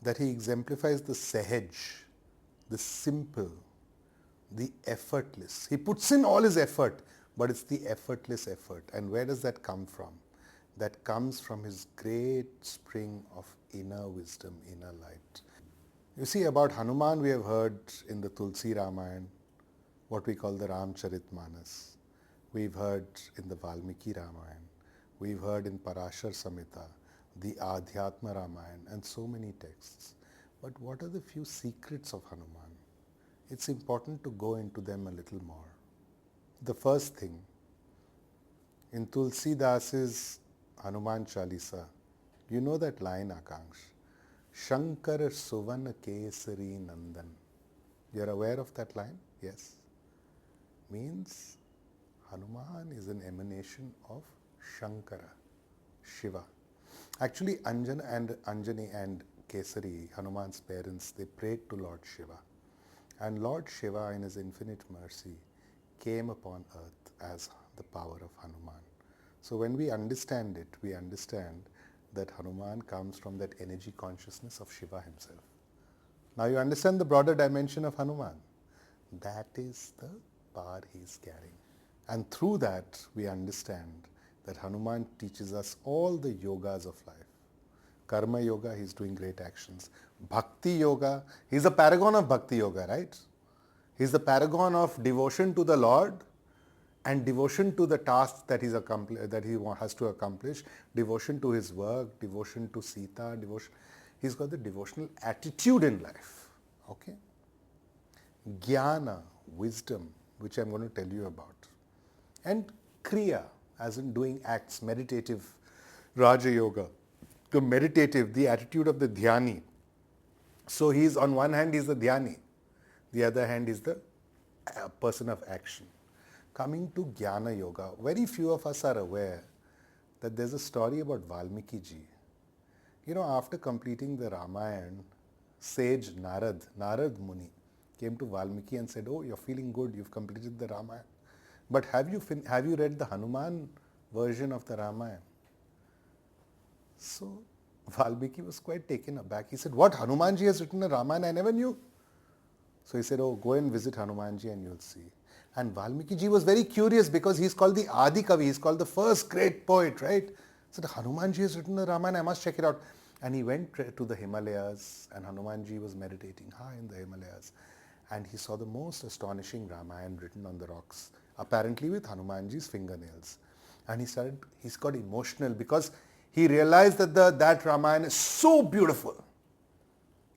that he exemplifies the sahaj, the simple, the effortless. He puts in all his effort, but it's the effortless effort. And where does that come from? That comes from his great spring of inner wisdom, inner light. You see, about Hanuman we have heard in the Tulsi Ramayana, what we call the Ramcharitmanas. We've heard in the Valmiki Ramayana. We've heard in Parashar Samhita, the Adhyatma Ramayana, and so many texts. But what are the few secrets of Hanuman? It's important to go into them a little more. The first thing, in Tulsi Das's Hanuman Chalisa, you know that line, Akanksh? Shankar Suvana Kesari Nandan. You're aware of that line? Yes. Means Hanuman is an emanation of Shankara, Shiva. Actually, Anjani and Kesari, Hanuman's parents, they prayed to Lord Shiva. And Lord Shiva, in his infinite mercy, came upon earth as the power of Hanuman. So when we understand it, we understand that Hanuman comes from that energy consciousness of Shiva himself. Now you understand the broader dimension of Hanuman. That is the power he is carrying. And through that, we understand that Hanuman teaches us all the yogas of life. Karma yoga, he's doing great actions. Bhakti yoga, he's a paragon of bhakti yoga, right? He's the paragon of devotion to the Lord and devotion to the tasks that he has to accomplish, devotion to his work, devotion to Sita, devotion. He's got the devotional attitude in life. Okay? Jnana, wisdom, which I'm going to tell you about. And Kriya, as in doing acts, meditative, Raja Yoga, the meditative, the attitude of the Dhyani. So he's, on one hand, he's the Dhyani. The other hand is the person of action. Coming to Jnana Yoga, very few of us are aware that there's a story about Valmiki ji. You know, after completing the Ramayana, sage Narad Muni, came to Valmiki and said, "Oh, you're feeling good, you've completed the Ramayana. But have you read the Hanuman version of the Ramayana?" So Valmiki was quite taken aback. He said, "What, Hanumanji has written a Ramayana? I never knew." So he said, "Oh, go and visit Hanumanji and you'll see." And Valmiki ji was very curious because he's called the Adi Kavi, he's called the first great poet, right? So the Hanumanji has written a Ramayana, I must check it out. And he went to the Himalayas, and Hanumanji was meditating high in the Himalayas. And he saw the most astonishing Ramayana written on the rocks, apparently with Hanumanji's fingernails. And he's got emotional because he realized that that Ramayana is so beautiful.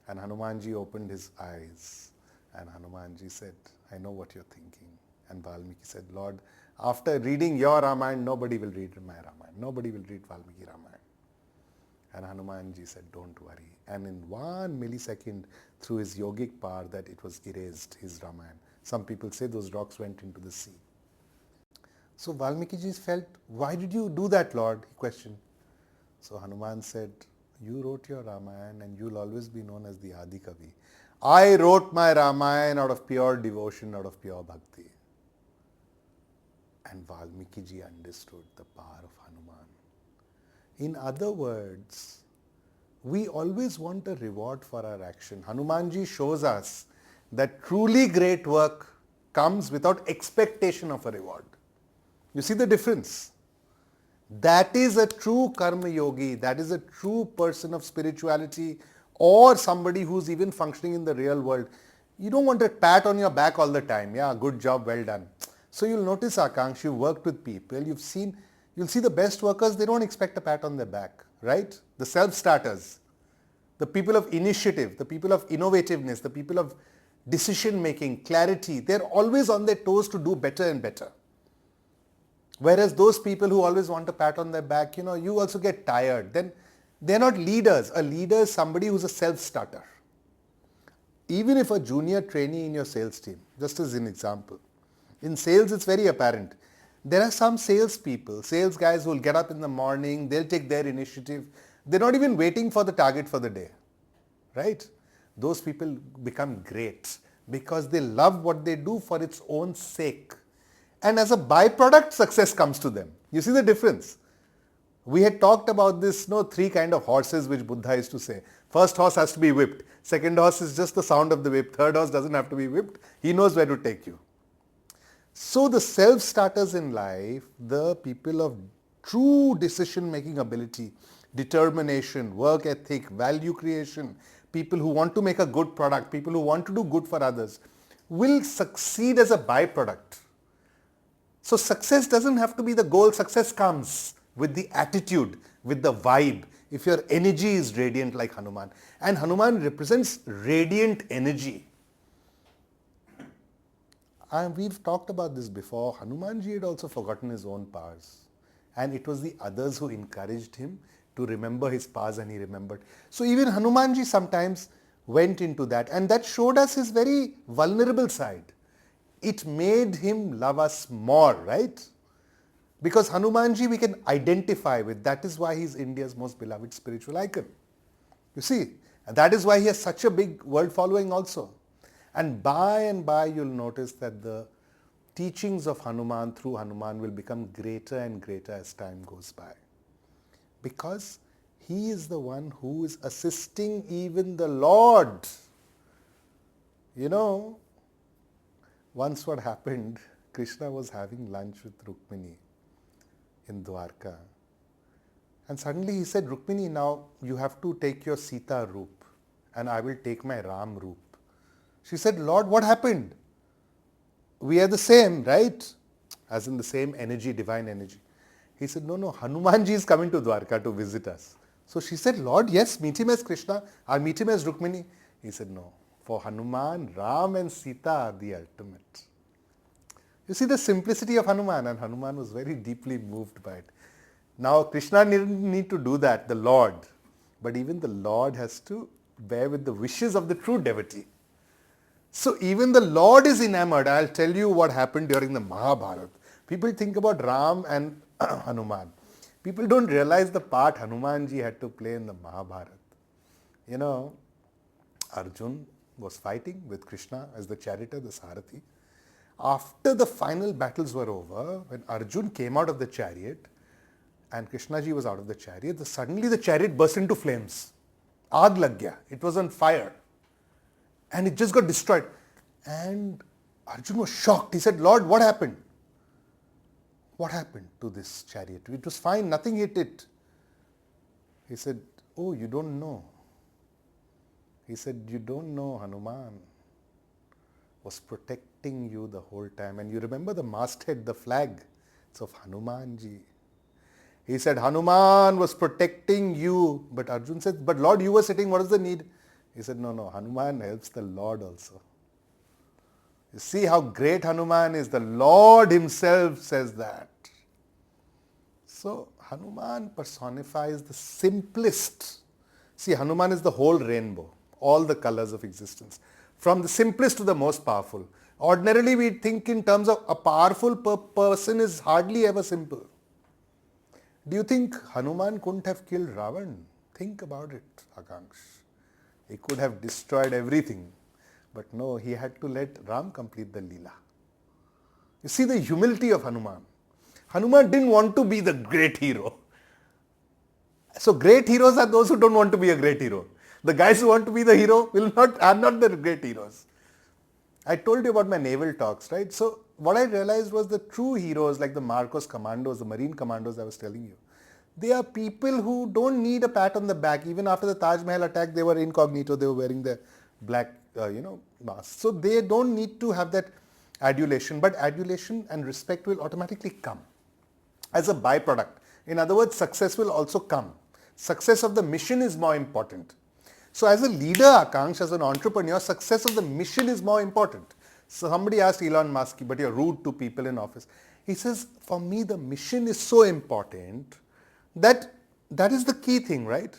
And Hanumanji opened his eyes, and Hanumanji said, "I know what you're thinking." And Valmiki said, "Lord, after reading your Ramayana, nobody will read my Ramayana. Nobody will read Valmiki Ramayana." And Hanumanji said, "Don't worry." And in 1 millisecond, through his yogic power, that it was erased, his Ramayana. Some people say those rocks went into the sea. So Valmiki ji felt, "Why did you do that, Lord?" he questioned. So Hanuman said, "You wrote your Ramayana and you'll always be known as the Adi Kavi. I wrote my Ramayana out of pure devotion, out of pure bhakti." And Valmiki ji understood the power of Hanuman. In other words, we always want a reward for our action. Hanumanji shows us that truly great work comes without expectation of a reward. You see the difference? That is a true karma yogi. That is a true person of spirituality or somebody who's even functioning in the real world, you don't want a pat on your back all the time. Yeah, good job, well done. So you'll notice, Akansh, you've worked with people, you'll see the best workers, they don't expect a pat on their back, right? The self-starters, the people of initiative, the people of innovativeness, the people of decision making, clarity, they're always on their toes to do better and better. Whereas those people who always want a pat on their back, you also get tired. Then they're not leaders. A leader is somebody who's a self-starter. Even if a junior trainee in your sales team, just as an example, in sales it's very apparent. There are some sales people, sales guys who will get up in the morning, they'll take their initiative. They're not even waiting for the target for the day, right? Those people become great because they love what they do for its own sake. And as a byproduct, success comes to them. You see the difference? We had talked about this, three kind of horses which Buddha used to say. First horse has to be whipped. Second horse is just the sound of the whip. Third horse doesn't have to be whipped. He knows where to take you. So the self-starters in life, the people of true decision-making ability, determination, work ethic, value creation, people who want to make a good product, people who want to do good for others, will succeed as a byproduct. So success doesn't have to be the goal. Success comes with the attitude, with the vibe. If your energy is radiant like Hanuman. And Hanuman represents radiant energy. We've talked about this before. Hanumanji had also forgotten his own powers. And it was the others who encouraged him to remember his powers, and he remembered. So even Hanumanji sometimes went into that. And that showed us his very vulnerable side. It made him love us more, right? Because Hanumanji we can identify with. That is why he's India's most beloved spiritual icon. You see, and that is why he has such a big world following also. And by you'll notice that the teachings of Hanuman through Hanuman will become greater and greater as time goes by. Because he is the one who is assisting even the Lord. Once what happened, Krishna was having lunch with Rukmini in Dwarka. And suddenly he said, Rukmini, now you have to take your Sita roop and I will take my Ram roop. She said, Lord, what happened? We are the same, right? As in the same energy, divine energy. He said, no, Hanumanji is coming to Dwarka to visit us. So she said, Lord, yes, meet him as Krishna. I'll meet him as Rukmini. He said, no. For Hanuman, Ram and Sita are the ultimate. You see the simplicity of Hanuman, and Hanuman was very deeply moved by it. Now Krishna didn't need to do that, the Lord. But even the Lord has to bear with the wishes of the true devotee. So even the Lord is enamored. I'll tell you what happened during the Mahabharata. People think about Ram and Hanuman. People don't realize the part Hanumanji had to play in the Mahabharata. Arjun was fighting with Krishna as the charioteer, the Sarathi. After the final battles were over, when Arjun came out of the chariot and Krishnaji was out of the chariot, suddenly the chariot burst into flames. Aag lag gaya. It was on fire. And it just got destroyed. And Arjun was shocked. He said, Lord, what happened? What happened to this chariot? It was fine. Nothing hit it. He said, oh, you don't know. He said, you don't know Hanuman was protecting you the whole time. And you remember the masthead, the flag. It's of Hanumanji. He said, Hanuman was protecting you. But Arjun said, but Lord, you were sitting. What is the need? He said, no, Hanuman helps the Lord also. You see how great Hanuman is. The Lord himself says that. So Hanuman personifies the simplest. See, Hanuman is the whole rainbow, all the colors of existence, from the simplest to the most powerful. Ordinarily, we think in terms of a powerful person is hardly ever simple. Do you think Hanuman couldn't have killed Ravan? Think about it, Akansh. He could have destroyed everything. But no, he had to let Ram complete the Leela. You see the humility of Hanuman. Hanuman didn't want to be the great hero. So great heroes are those who don't want to be a great hero. The guys who want to be the hero are not the great heroes. I told you about my naval talks, right? So what I realized was the true heroes like the Marcos commandos, the Marine commandos I was telling you, They are people who don't need a pat on the back. Even after the Taj Mahal attack, they were incognito. They were wearing their black, masks. So they don't need to have that adulation. But adulation and respect will automatically come as a byproduct. In other words, success will also come. Success of the mission is more important. So as a leader, Akansh, as an entrepreneur, success of the mission is more important. So somebody asked Elon Musk, but you're rude to people in office. He says, for me, the mission is so important that is the key thing, right?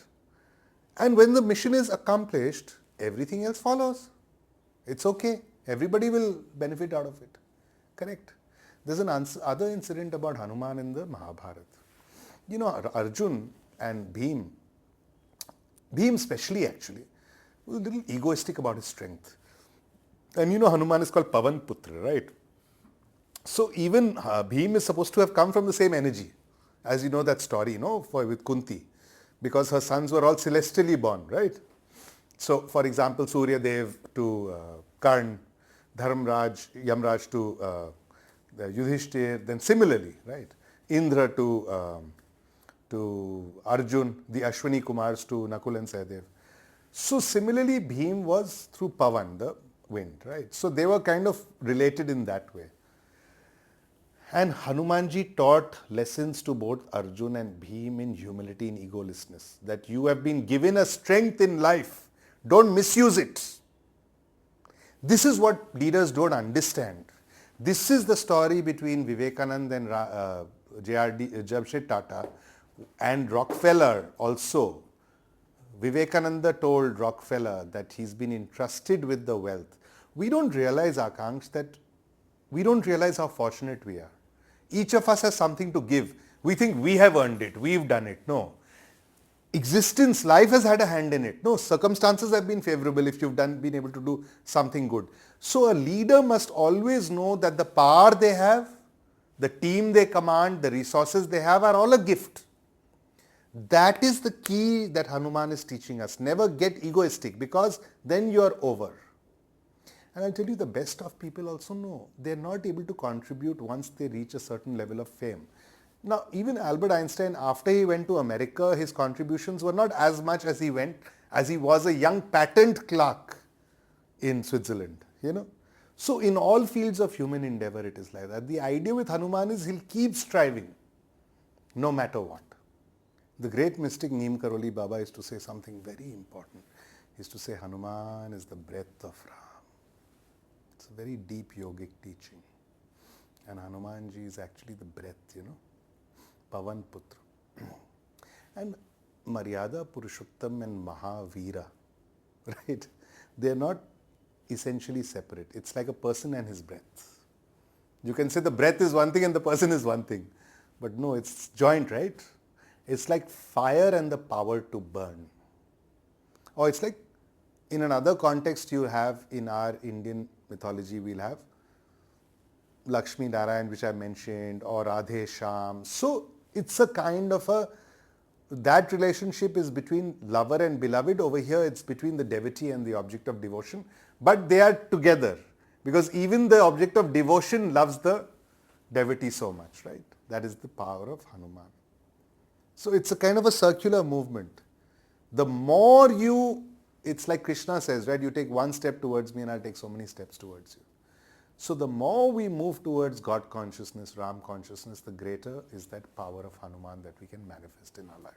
And when the mission is accomplished, everything else follows. It's okay. Everybody will benefit out of it. Correct. There's an other incident about Hanuman in the Mahabharata. You know, Arjun and Bhim especially actually, was a little egoistic about his strength. And you know, Hanuman is called Pavan Putra, right? So even Bhim is supposed to have come from the same energy. As you know that story, with Kunti. Because her sons were all celestially born, right? So, for example, Surya Dev to Karn, Dharmraj, Yamraj to Yudhishthir, then similarly, right? Indra to Arjun, the Ashwini Kumars to Nakul and Sahadev. So similarly, Bhim was through Pavan, the wind, right? So they were kind of related in that way. And Hanumanji taught lessons to both Arjun and Bhim in humility and egolessness. That you have been given a strength in life. Don't misuse it. This is what leaders don't understand. This is the story between Vivekananda and Jamshed Tata and Rockefeller also. Vivekananda told Rockefeller that he's been entrusted with the wealth. We don't realize, Akansh, that we don't realize how fortunate we are. Each of us has something to give. We think we have earned it, we've done it. No. Existence, life has had a hand in it. No, circumstances have been favorable if you've been able to do something good. So a leader must always know that the power they have, the team they command, the resources they have are all a gift. That is the key that Hanuman is teaching us. Never get egoistic, because then you are over. And I'll tell you, the best of people also know they're not able to contribute once they reach a certain level of fame. Now, even Albert Einstein, after he went to America, his contributions were not as much as he was a young patent clerk in Switzerland, So in all fields of human endeavor, it is like that. The idea with Hanuman is he'll keep striving, no matter what. The great mystic Neem Karoli Baba used to say something very important. He used to say, Hanuman is the breath of Ram. It's a very deep yogic teaching. And Hanumanji is actually the breath, Pavan Putra. And Maryada Purushottam and Mahavira, right? They're not essentially separate. It's like a person and his breath. You can say the breath is one thing and the person is one thing. But no, it's joint, right? It's like fire and the power to burn. Or it's like, in another context you have in our Indian mythology, we'll have Lakshmi Narayan, which I mentioned, or Radhe Sham. So it's a kind of that relationship is between lover and beloved. Over here it's between the devotee and the object of devotion. But they are together, because even the object of devotion loves the devotee so much, right? That is the power of Hanuman. So it's a kind of a circular movement. The more it's like Krishna says, right? You take one step towards me and I'll take so many steps towards you. So the more we move towards God consciousness, Ram consciousness, the greater is that power of Hanuman that we can manifest in our life.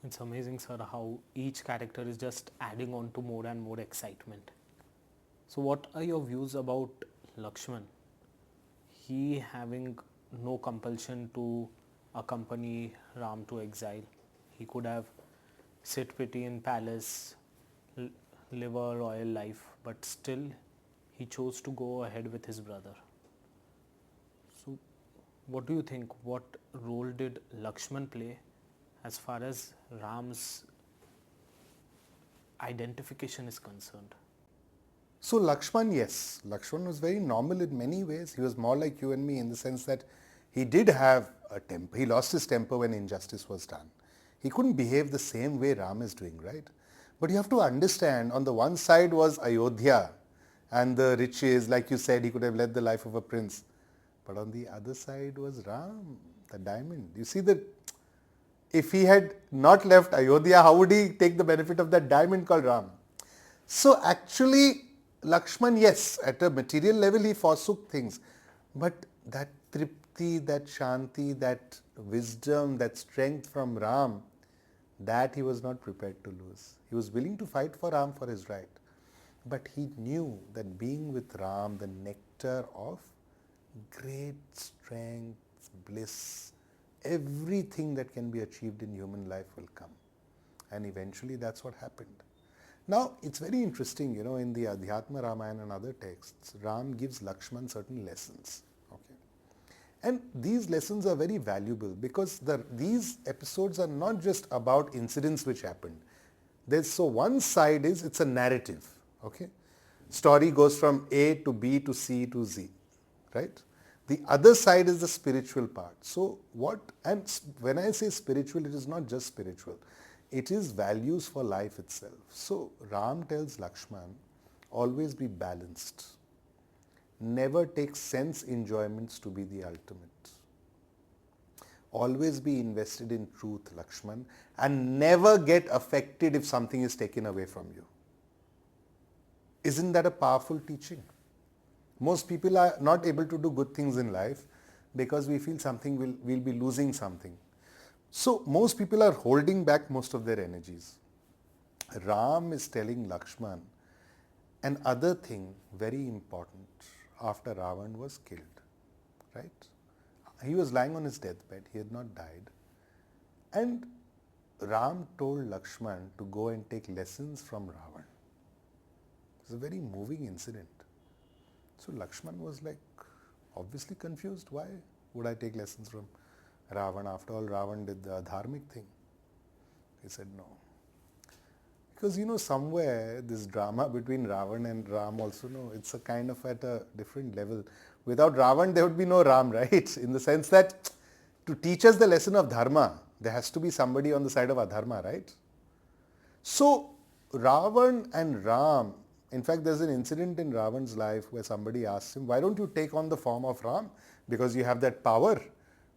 It's amazing, sir, how each character is just adding on to more and more excitement. So what are your views about Lakshman? He having no compulsion to accompany Ram to exile. He could have sit pretty in palace, live a royal life, but still he chose to go ahead with his brother. So what do you think? What role did Lakshman play as far as Ram's identification is concerned? So Lakshman, yes. Lakshman was very normal in many ways. He was more like you and me in the sense that he did have a temper. He lost his temper when injustice was done. He couldn't behave the same way Ram is doing, right? But you have to understand, on the one side was Ayodhya and the riches, like you said, he could have led the life of a prince. But on the other side was Ram, the diamond. You see, If he had not left Ayodhya, how would he take the benefit of that diamond called Ram? So actually, Lakshman, yes, at a material level he forsook things, but that tripti, that shanti, that wisdom, that strength from Ram, that he was not prepared to lose. He was willing to fight for Ram for his right. But he knew that being with Ram, the nectar of great strength, bliss, everything that can be achieved in human life will come. And eventually that's what happened. Now, it's very interesting, in the Adhyatma Ramayana and other texts, Ram gives Lakshman certain lessons. Okay? And these lessons are very valuable because these episodes are not just about incidents which happened. So one side is it's a narrative. Okay? Story goes from A to B to C to Z. Right? The other side is the spiritual part. So and when I say spiritual, it is not just spiritual. It is values for life itself. So Ram tells Lakshman, always be balanced. Never take sense enjoyments to be the ultimate. Always be invested in truth, Lakshman, and never get affected if something is taken away from you. Isn't that a powerful teaching? Most people are not able to do good things in life because we feel we'll be losing something. So most people are holding back most of their energies. Ram is telling Lakshman an other thing very important after Ravan was killed. Right? He was lying on his deathbed. He had not died. And Ram told Lakshman to go and take lessons from Ravan. It's a very moving incident. So Lakshman was obviously confused. Why would I take lessons from Ravan? After all, Ravan did the dharmic thing. He said no. Because somewhere this drama between Ravan and Ram also, it's a kind of at a different level. Without Ravan, there would be no Ram, right? In the sense that to teach us the lesson of dharma, there has to be somebody on the side of adharma, right? So Ravan and Ram, in fact, there's an incident in Ravan's life where somebody asks him, why don't you take on the form of Ram? Because you have that power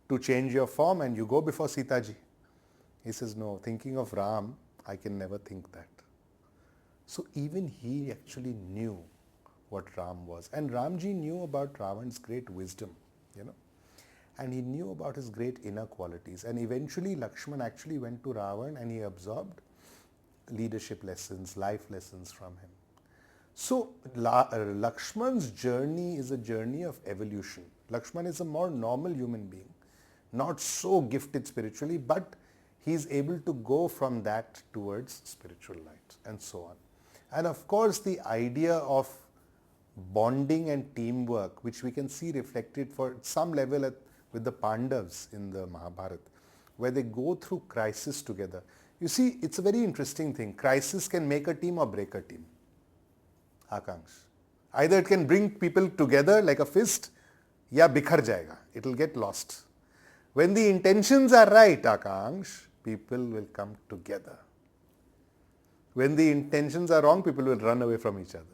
to change your form and you go before Sita ji. He says, no, thinking of Ram, I can never think that. So even he actually knew what Ram was. And Ramji knew about Ravan's great wisdom, and he knew about his great inner qualities. And eventually Lakshman actually went to Ravan and he absorbed leadership lessons, life lessons from him. So Lakshman's journey is a journey of evolution. Lakshman is a more normal human being, not so gifted spiritually, but he is able to go from that towards spiritual light and so on. And of course the idea of bonding and teamwork, which we can see reflected for some level with the Pandavas in the Mahabharata, where they go through crisis together. You see, it's a very interesting thing. Crisis can make a team or break a team. Akanksh. Either it can bring people together like a fist, ya bikhar jayega. It will get lost. When the intentions are right, Akanksh, people will come together. When the intentions are wrong, people will run away from each other.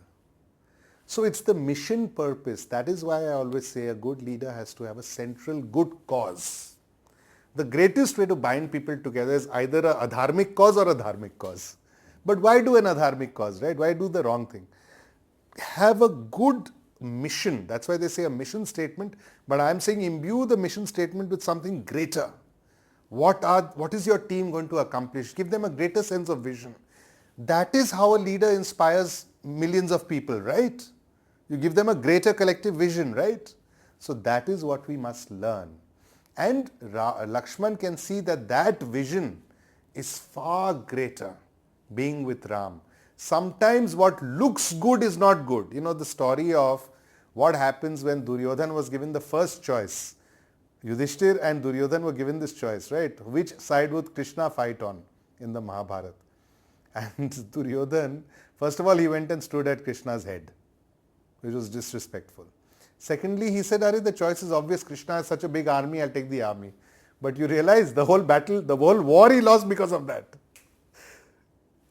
So it's the mission purpose. That is why I always say a good leader has to have a central good cause. The greatest way to bind people together is either a adharmic cause or a dharmic cause. But why do an adharmic cause, right? Why do the wrong thing? Have a good mission. That's why they say a mission statement. But I'm saying imbue the mission statement with something greater. What is your team going to accomplish? Give them a greater sense of vision. That is how a leader inspires millions of people, right? You give them a greater collective vision, right? So that is what we must learn. And Lakshman can see that vision is far greater being with Ram. Sometimes what looks good is not good. The story of what happens when Duryodhan was given the first choice. Yudhishthir and Duryodhan were given this choice, right? Which side would Krishna fight on in the Mahabharata? And Duryodhan, first of all, he went and stood at Krishna's head, which was disrespectful. Secondly, he said, the choice is obvious. Krishna has such a big army, I'll take the army. But you realize the whole battle, the whole war he lost because of that.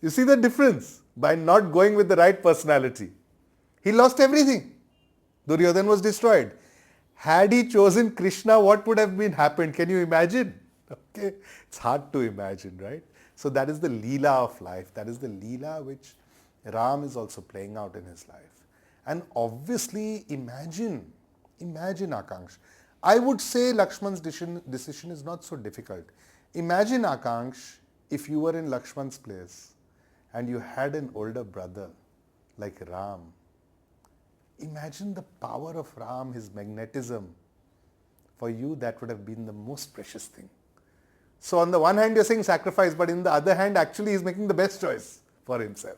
You see the difference? By not going with the right personality. He lost everything. Duryodhan was destroyed. Had he chosen Krishna, what would have happened? Can you imagine? Okay, it's hard to imagine, right? So that is the Leela of life. That is the Leela which Ram is also playing out in his life. And obviously, imagine Akanksh. I would say Lakshman's decision is not so difficult. Imagine Akanksh if you were in Lakshman's place and you had an older brother like Ram. Imagine the power of Ram, his magnetism. For you, that would have been the most precious thing. So on the one hand, you're saying sacrifice, but in the other hand, actually he's making the best choice for himself.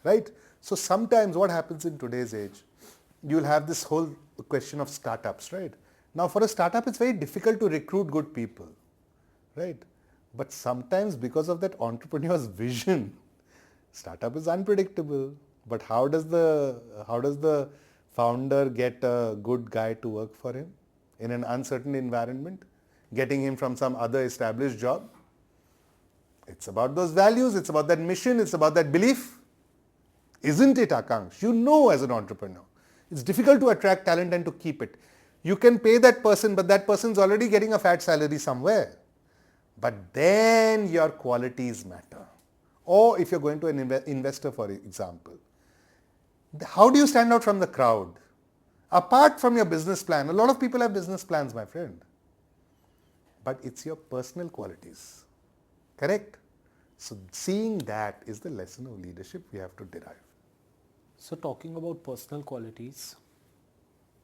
Right? So sometimes what happens in today's age, you'll have this whole question of startups, right? Now for a startup, it's very difficult to recruit good people, right? But sometimes because of that entrepreneur's vision, startup is unpredictable. But how does the founder get a good guy to work for him in an uncertain environment? Getting him from some other established job? It's about those values, it's about that mission, it's about that belief. Isn't it, Akanksh? You know as an entrepreneur, it's difficult to attract talent and to keep it. You can pay that person, but that person's already getting a fat salary somewhere. But then your qualities matter. Or if you're going to an investor, for example, how do you stand out from the crowd? Apart from your business plan, a lot of people have business plans, my friend. But it's your personal qualities. Correct? So seeing that is the lesson of leadership we have to derive. So talking about personal qualities,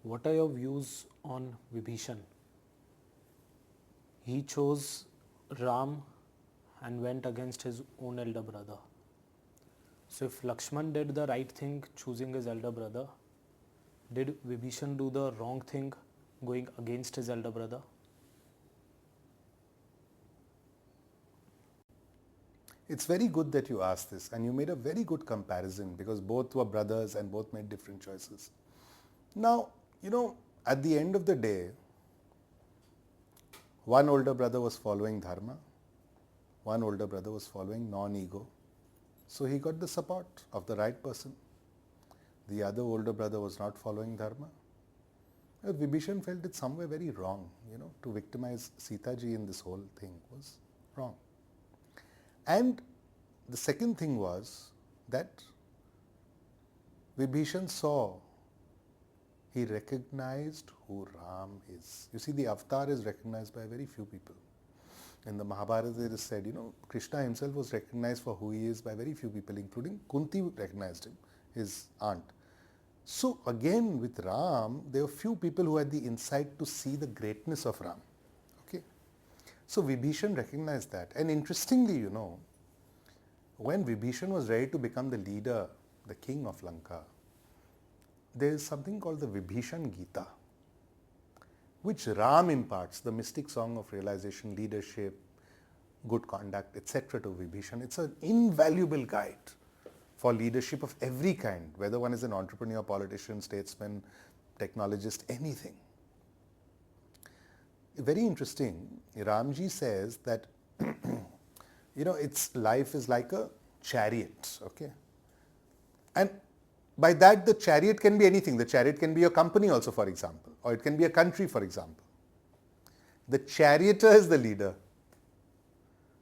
what are your views on Vibhishan? He chose Ram and went against his own elder brother. So if Lakshman did the right thing choosing his elder brother, did Vibhishan do the wrong thing going against his elder brother? It's very good that you asked this, and you made a very good comparison because both were brothers and both made different choices. Now, at the end of the day, one older brother was following dharma, one older brother was following non-ego. So he got the support of the right person. The other older brother was not following dharma. Vibhishan felt it somewhere very wrong, to victimize Sita ji in this whole thing was wrong. And the second thing was that Vibhishan saw, he recognized who Ram is. You see, the avatar is recognized by very few people. In the Mahabharata it is said, Krishna himself was recognized for who he is by very few people, including Kunti recognized him, his aunt. So again with Ram, there were few people who had the insight to see the greatness of Ram. Okay. So Vibhishan recognized that. And interestingly, when Vibhishan was ready to become the leader, the king of Lanka, there is something called the Vibhishan Gita, which Ram imparts, the mystic song of realization, leadership, good conduct, etc. to Vibhishan. It's an invaluable guide for leadership of every kind, whether one is an entrepreneur, politician, statesman, technologist, anything. Very interesting. Ramji says that, its life is like a chariot, okay? And by that, the chariot can be anything. The chariot can be a company also, for example, or it can be a country, for example. The charioteer is the leader.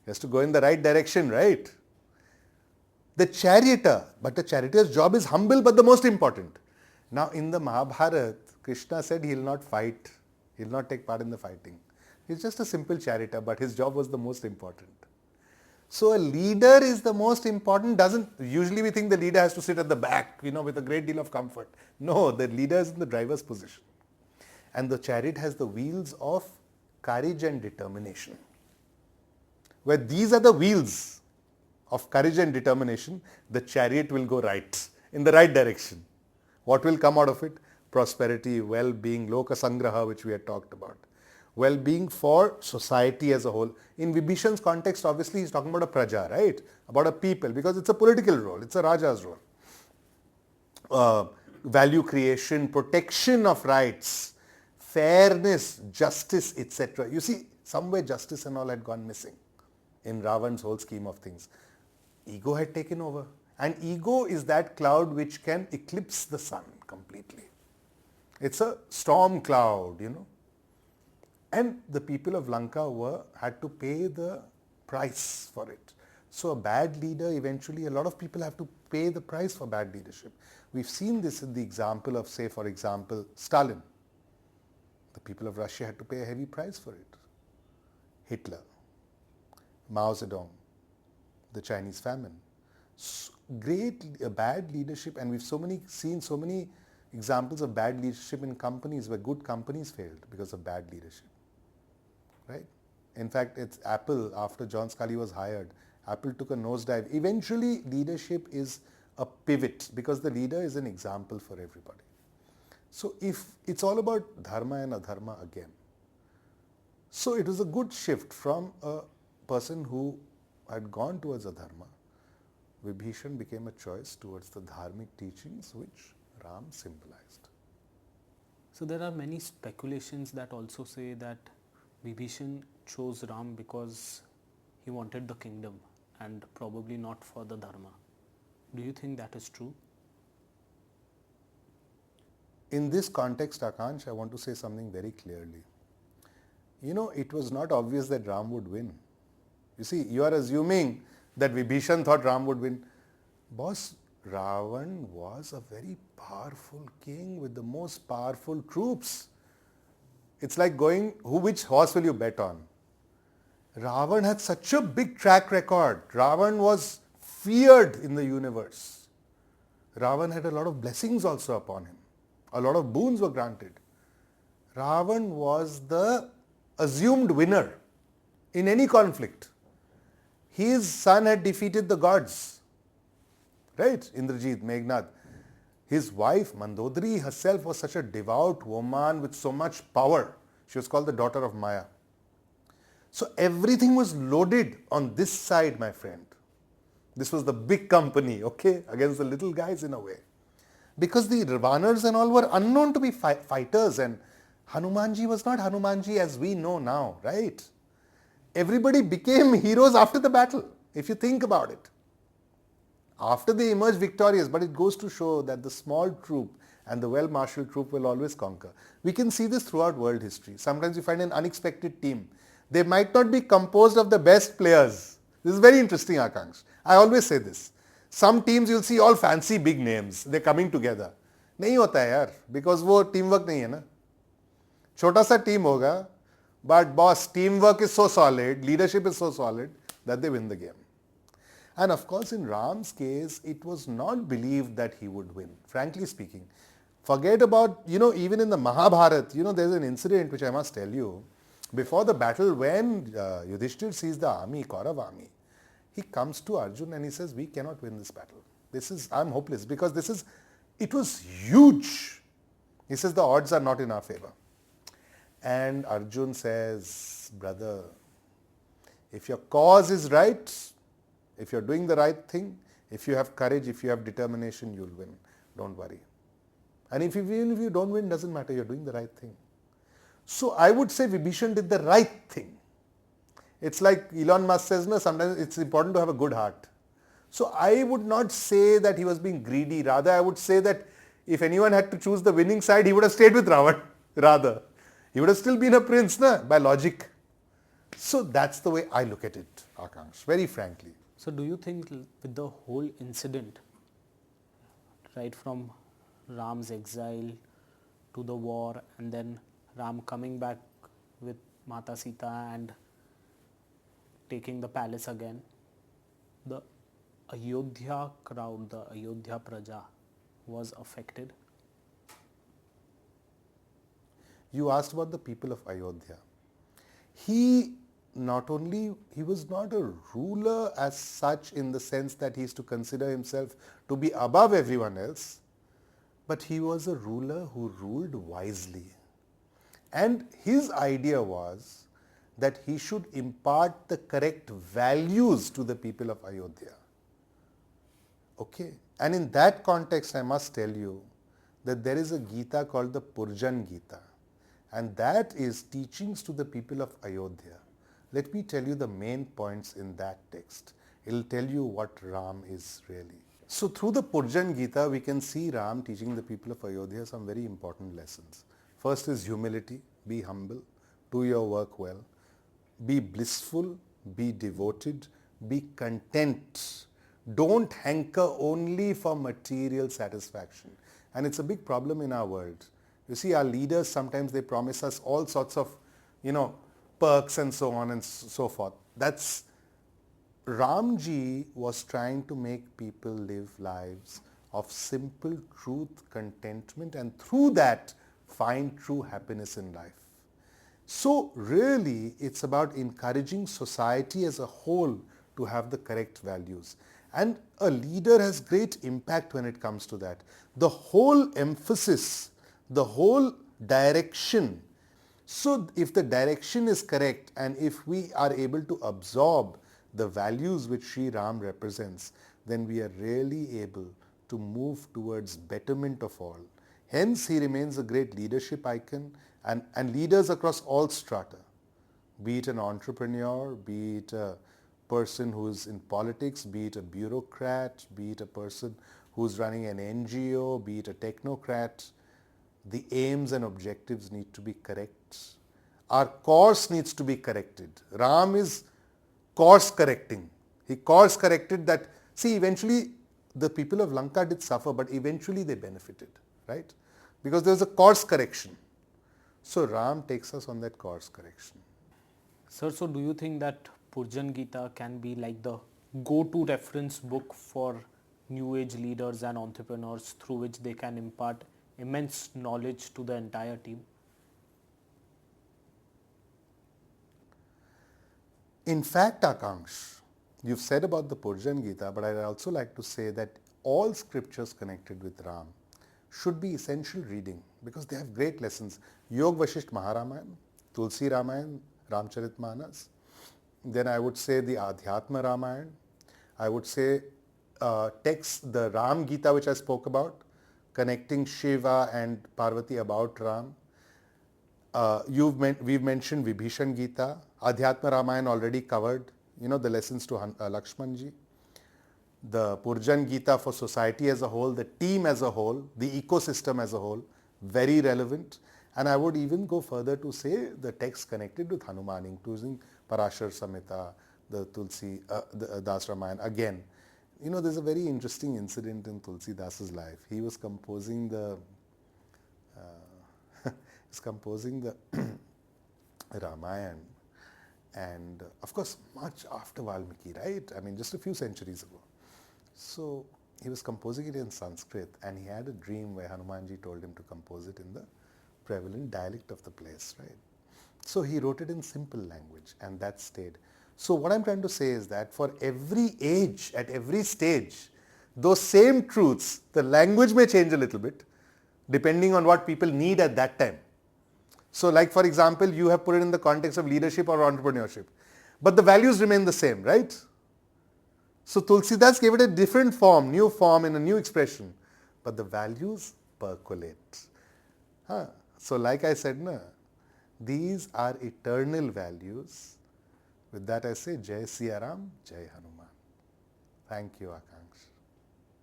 He has to go in the right direction, right? The charioteer, but the charioteer's job is humble but the most important. Now in the Mahabharata, Krishna said he will not fight. He will not take part in the fighting. He's just a simple charioteer, but his job was the most important. So a leader is the most important. Usually we think the leader has to sit at the back, with a great deal of comfort. No, the leader is in the driver's position. And the chariot has the wheels of courage and determination. Where these are the wheels of courage and determination, the chariot will go right, in the right direction. What will come out of it? Prosperity, well-being, loka sangraha, which we had talked about. Well-being for society as a whole. In Vibhishan's context, obviously, he's talking about a praja, right? About a people, because it's a political role. It's a Raja's role. Value creation, protection of rights, fairness, justice, etc. You see, somewhere justice and all had gone missing in Ravan's whole scheme of things. Ego had taken over. And ego is that cloud which can eclipse the sun completely. It's a storm cloud, And the people of Lanka had to pay the price for it. So a bad leader, eventually a lot of people have to pay the price for bad leadership. We've seen this in the example of, say, for example, Stalin. The people of Russia had to pay a heavy price for it. Hitler, Mao Zedong, the Chinese famine. Bad leadership, and we've seen so many examples of bad leadership in companies where good companies failed because of bad leadership. Right? In fact, it's Apple, after John Scully was hired, Apple took a nosedive. Eventually, leadership is a pivot because the leader is an example for everybody. So if it's all about dharma and adharma again. So it was a good shift from a person who had gone towards adharma. Vibhishan became a choice towards the dharmic teachings which Ram symbolized. So there are many speculations that also say that Vibhishan chose Ram because he wanted the kingdom and probably not for the dharma. Do you think that is true? In this context, Akansh, I want to say something very clearly. It was not obvious that Ram would win. You see, you are assuming that Vibhishan thought Ram would win. Boss, Ravan was a very powerful king with the most powerful troops. It's like which horse will you bet on? Ravan had such a big track record. Ravan was feared in the universe. Ravan had a lot of blessings also upon him. A lot of boons were granted. Ravan was the assumed winner in any conflict. His son had defeated the gods. Right? Indrajit, Meghnad. His wife, Mandodari herself, was such a devout woman with so much power. She was called the daughter of Maya. So everything was loaded on this side, my friend. This was the big company, okay, against the little guys in a way. Because the Ravanars and all were unknown to be fighters, and Hanumanji was not Hanumanji as we know now, right? Everybody became heroes after the battle, if you think about it. After they emerged victorious, but it goes to show that the small troop and the well-marshaled troop will always conquer. We can see this throughout world history. Sometimes you find an unexpected team. They might not be composed of the best players. This is very interesting, Akansh. I always say this. Some teams you'll see all fancy big names. They're coming together. नहीं होता है यार, because वो teamwork नहीं है ना. छोटा सा team होगा, but boss, teamwork is so solid, leadership is so solid that they win the game. And of course, in Ram's case, it was not believed that he would win, frankly speaking. Forget about, even in the Mahabharata, there's an incident which I must tell you. Before the battle, when Yudhishthir sees the army, Kaurav army, he comes to Arjun and he says, we cannot win this battle. I'm hopeless because it was huge. He says, the odds are not in our favor. And Arjun says, brother, if your cause is right, if you're doing the right thing, if you have courage, if you have determination, you'll win. Don't worry. And even if you don't win, doesn't matter, you're doing the right thing. So I would say Vibhishan did the right thing. It's like Elon Musk says, no, sometimes it's important to have a good heart. So I would not say that he was being greedy. Rather, I would say that if anyone had to choose the winning side, he would have stayed with Ravan. Rather, he would have still been a prince, by logic. So that's the way I look at it, Akansh, very frankly. So do you think with the whole incident, right from Ram's exile to the war and then Ram coming back with Mata Sita and taking the palace again, the Ayodhya crowd, the Ayodhya Praja was affected? You asked about the people of Ayodhya. He was not a ruler as such in the sense that he is to consider himself to be above everyone else, but he was a ruler who ruled wisely. And his idea was that he should impart the correct values to the people of Ayodhya. Okay. And in that context, I must tell you that there is a Gita called the Purjan Gita. And that is teachings to the people of Ayodhya. Let me tell you the main points in that text. It will tell you what Ram is really. So through the Purjan Gita, we can see Ram teaching the people of Ayodhya some very important lessons. First is humility, be humble, do your work well, be blissful, be devoted, be content. Don't hanker only for material satisfaction. And it's a big problem in our world. You see, our leaders, sometimes they promise us all sorts of, perks and so on and so forth. That's Ramji was trying to make people live lives of simple truth, contentment, and through that find true happiness in life. So really, it's about encouraging society as a whole to have the correct values. And a leader has great impact when it comes to that. The whole emphasis, the whole direction. So if the direction is correct and if we are able to absorb the values which Sri Ram represents, then we are really able to move towards betterment of all. Hence, he remains a great leadership icon and leaders across all strata, be it an entrepreneur, be it a person who's in politics, be it a bureaucrat, be it a person who's running an NGO, be it a technocrat. The aims and objectives need to be correct. Our course needs to be corrected. Ram is course correcting. He course corrected that, see, eventually the people of Lanka did suffer, but eventually they benefited, right? Because there was a course correction. So Ram takes us on that course correction. Sir, so do you think that Purjan Gita can be like the go-to reference book for new age leaders and entrepreneurs through which they can impart immense knowledge to the entire team? In fact, Akanksh, you've said about the Purjan Gita, but I'd also like to say that all scriptures connected with Ram should be essential reading because they have great lessons. Yog Vashisht Maharamayana, Tulsi Ramayana, Ramcharitmanas. Then I would say the Adhyatma Ramayana. I would say texts, the Ram Gita which I spoke about, connecting Shiva and Parvati about Ram. We've mentioned Vibhishan Gita. Adhyatma Ramayana already covered, the lessons to Lakshmanji. The Purjan Gita for society as a whole, the team as a whole, the ecosystem as a whole, very relevant. And I would even go further to say the text connected with Hanuman, including Parashar Samhita, the Tulsi, the Das Ramayana. Again, there's a very interesting incident in Tulsi Das's life. He was composing the Ramayana, and of course much after Valmiki, right? I mean, just a few centuries ago. So he was composing it in Sanskrit, and he had a dream where Hanumanji told him to compose it in the prevalent dialect of the place, right? So he wrote it in simple language, and that stayed. So what I'm trying to say is that for every age, at every stage, those same truths, the language may change a little bit, depending on what people need at that time. So like, for example, you have put it in the context of leadership or entrepreneurship, but the values remain the same, right? So Tulsidas gave it a different form, new form in a new expression, but the values percolate. So like I said, these are eternal values. With that I say, Jai Siya Ram, Jai Hanuman. Thank you, Akanksh.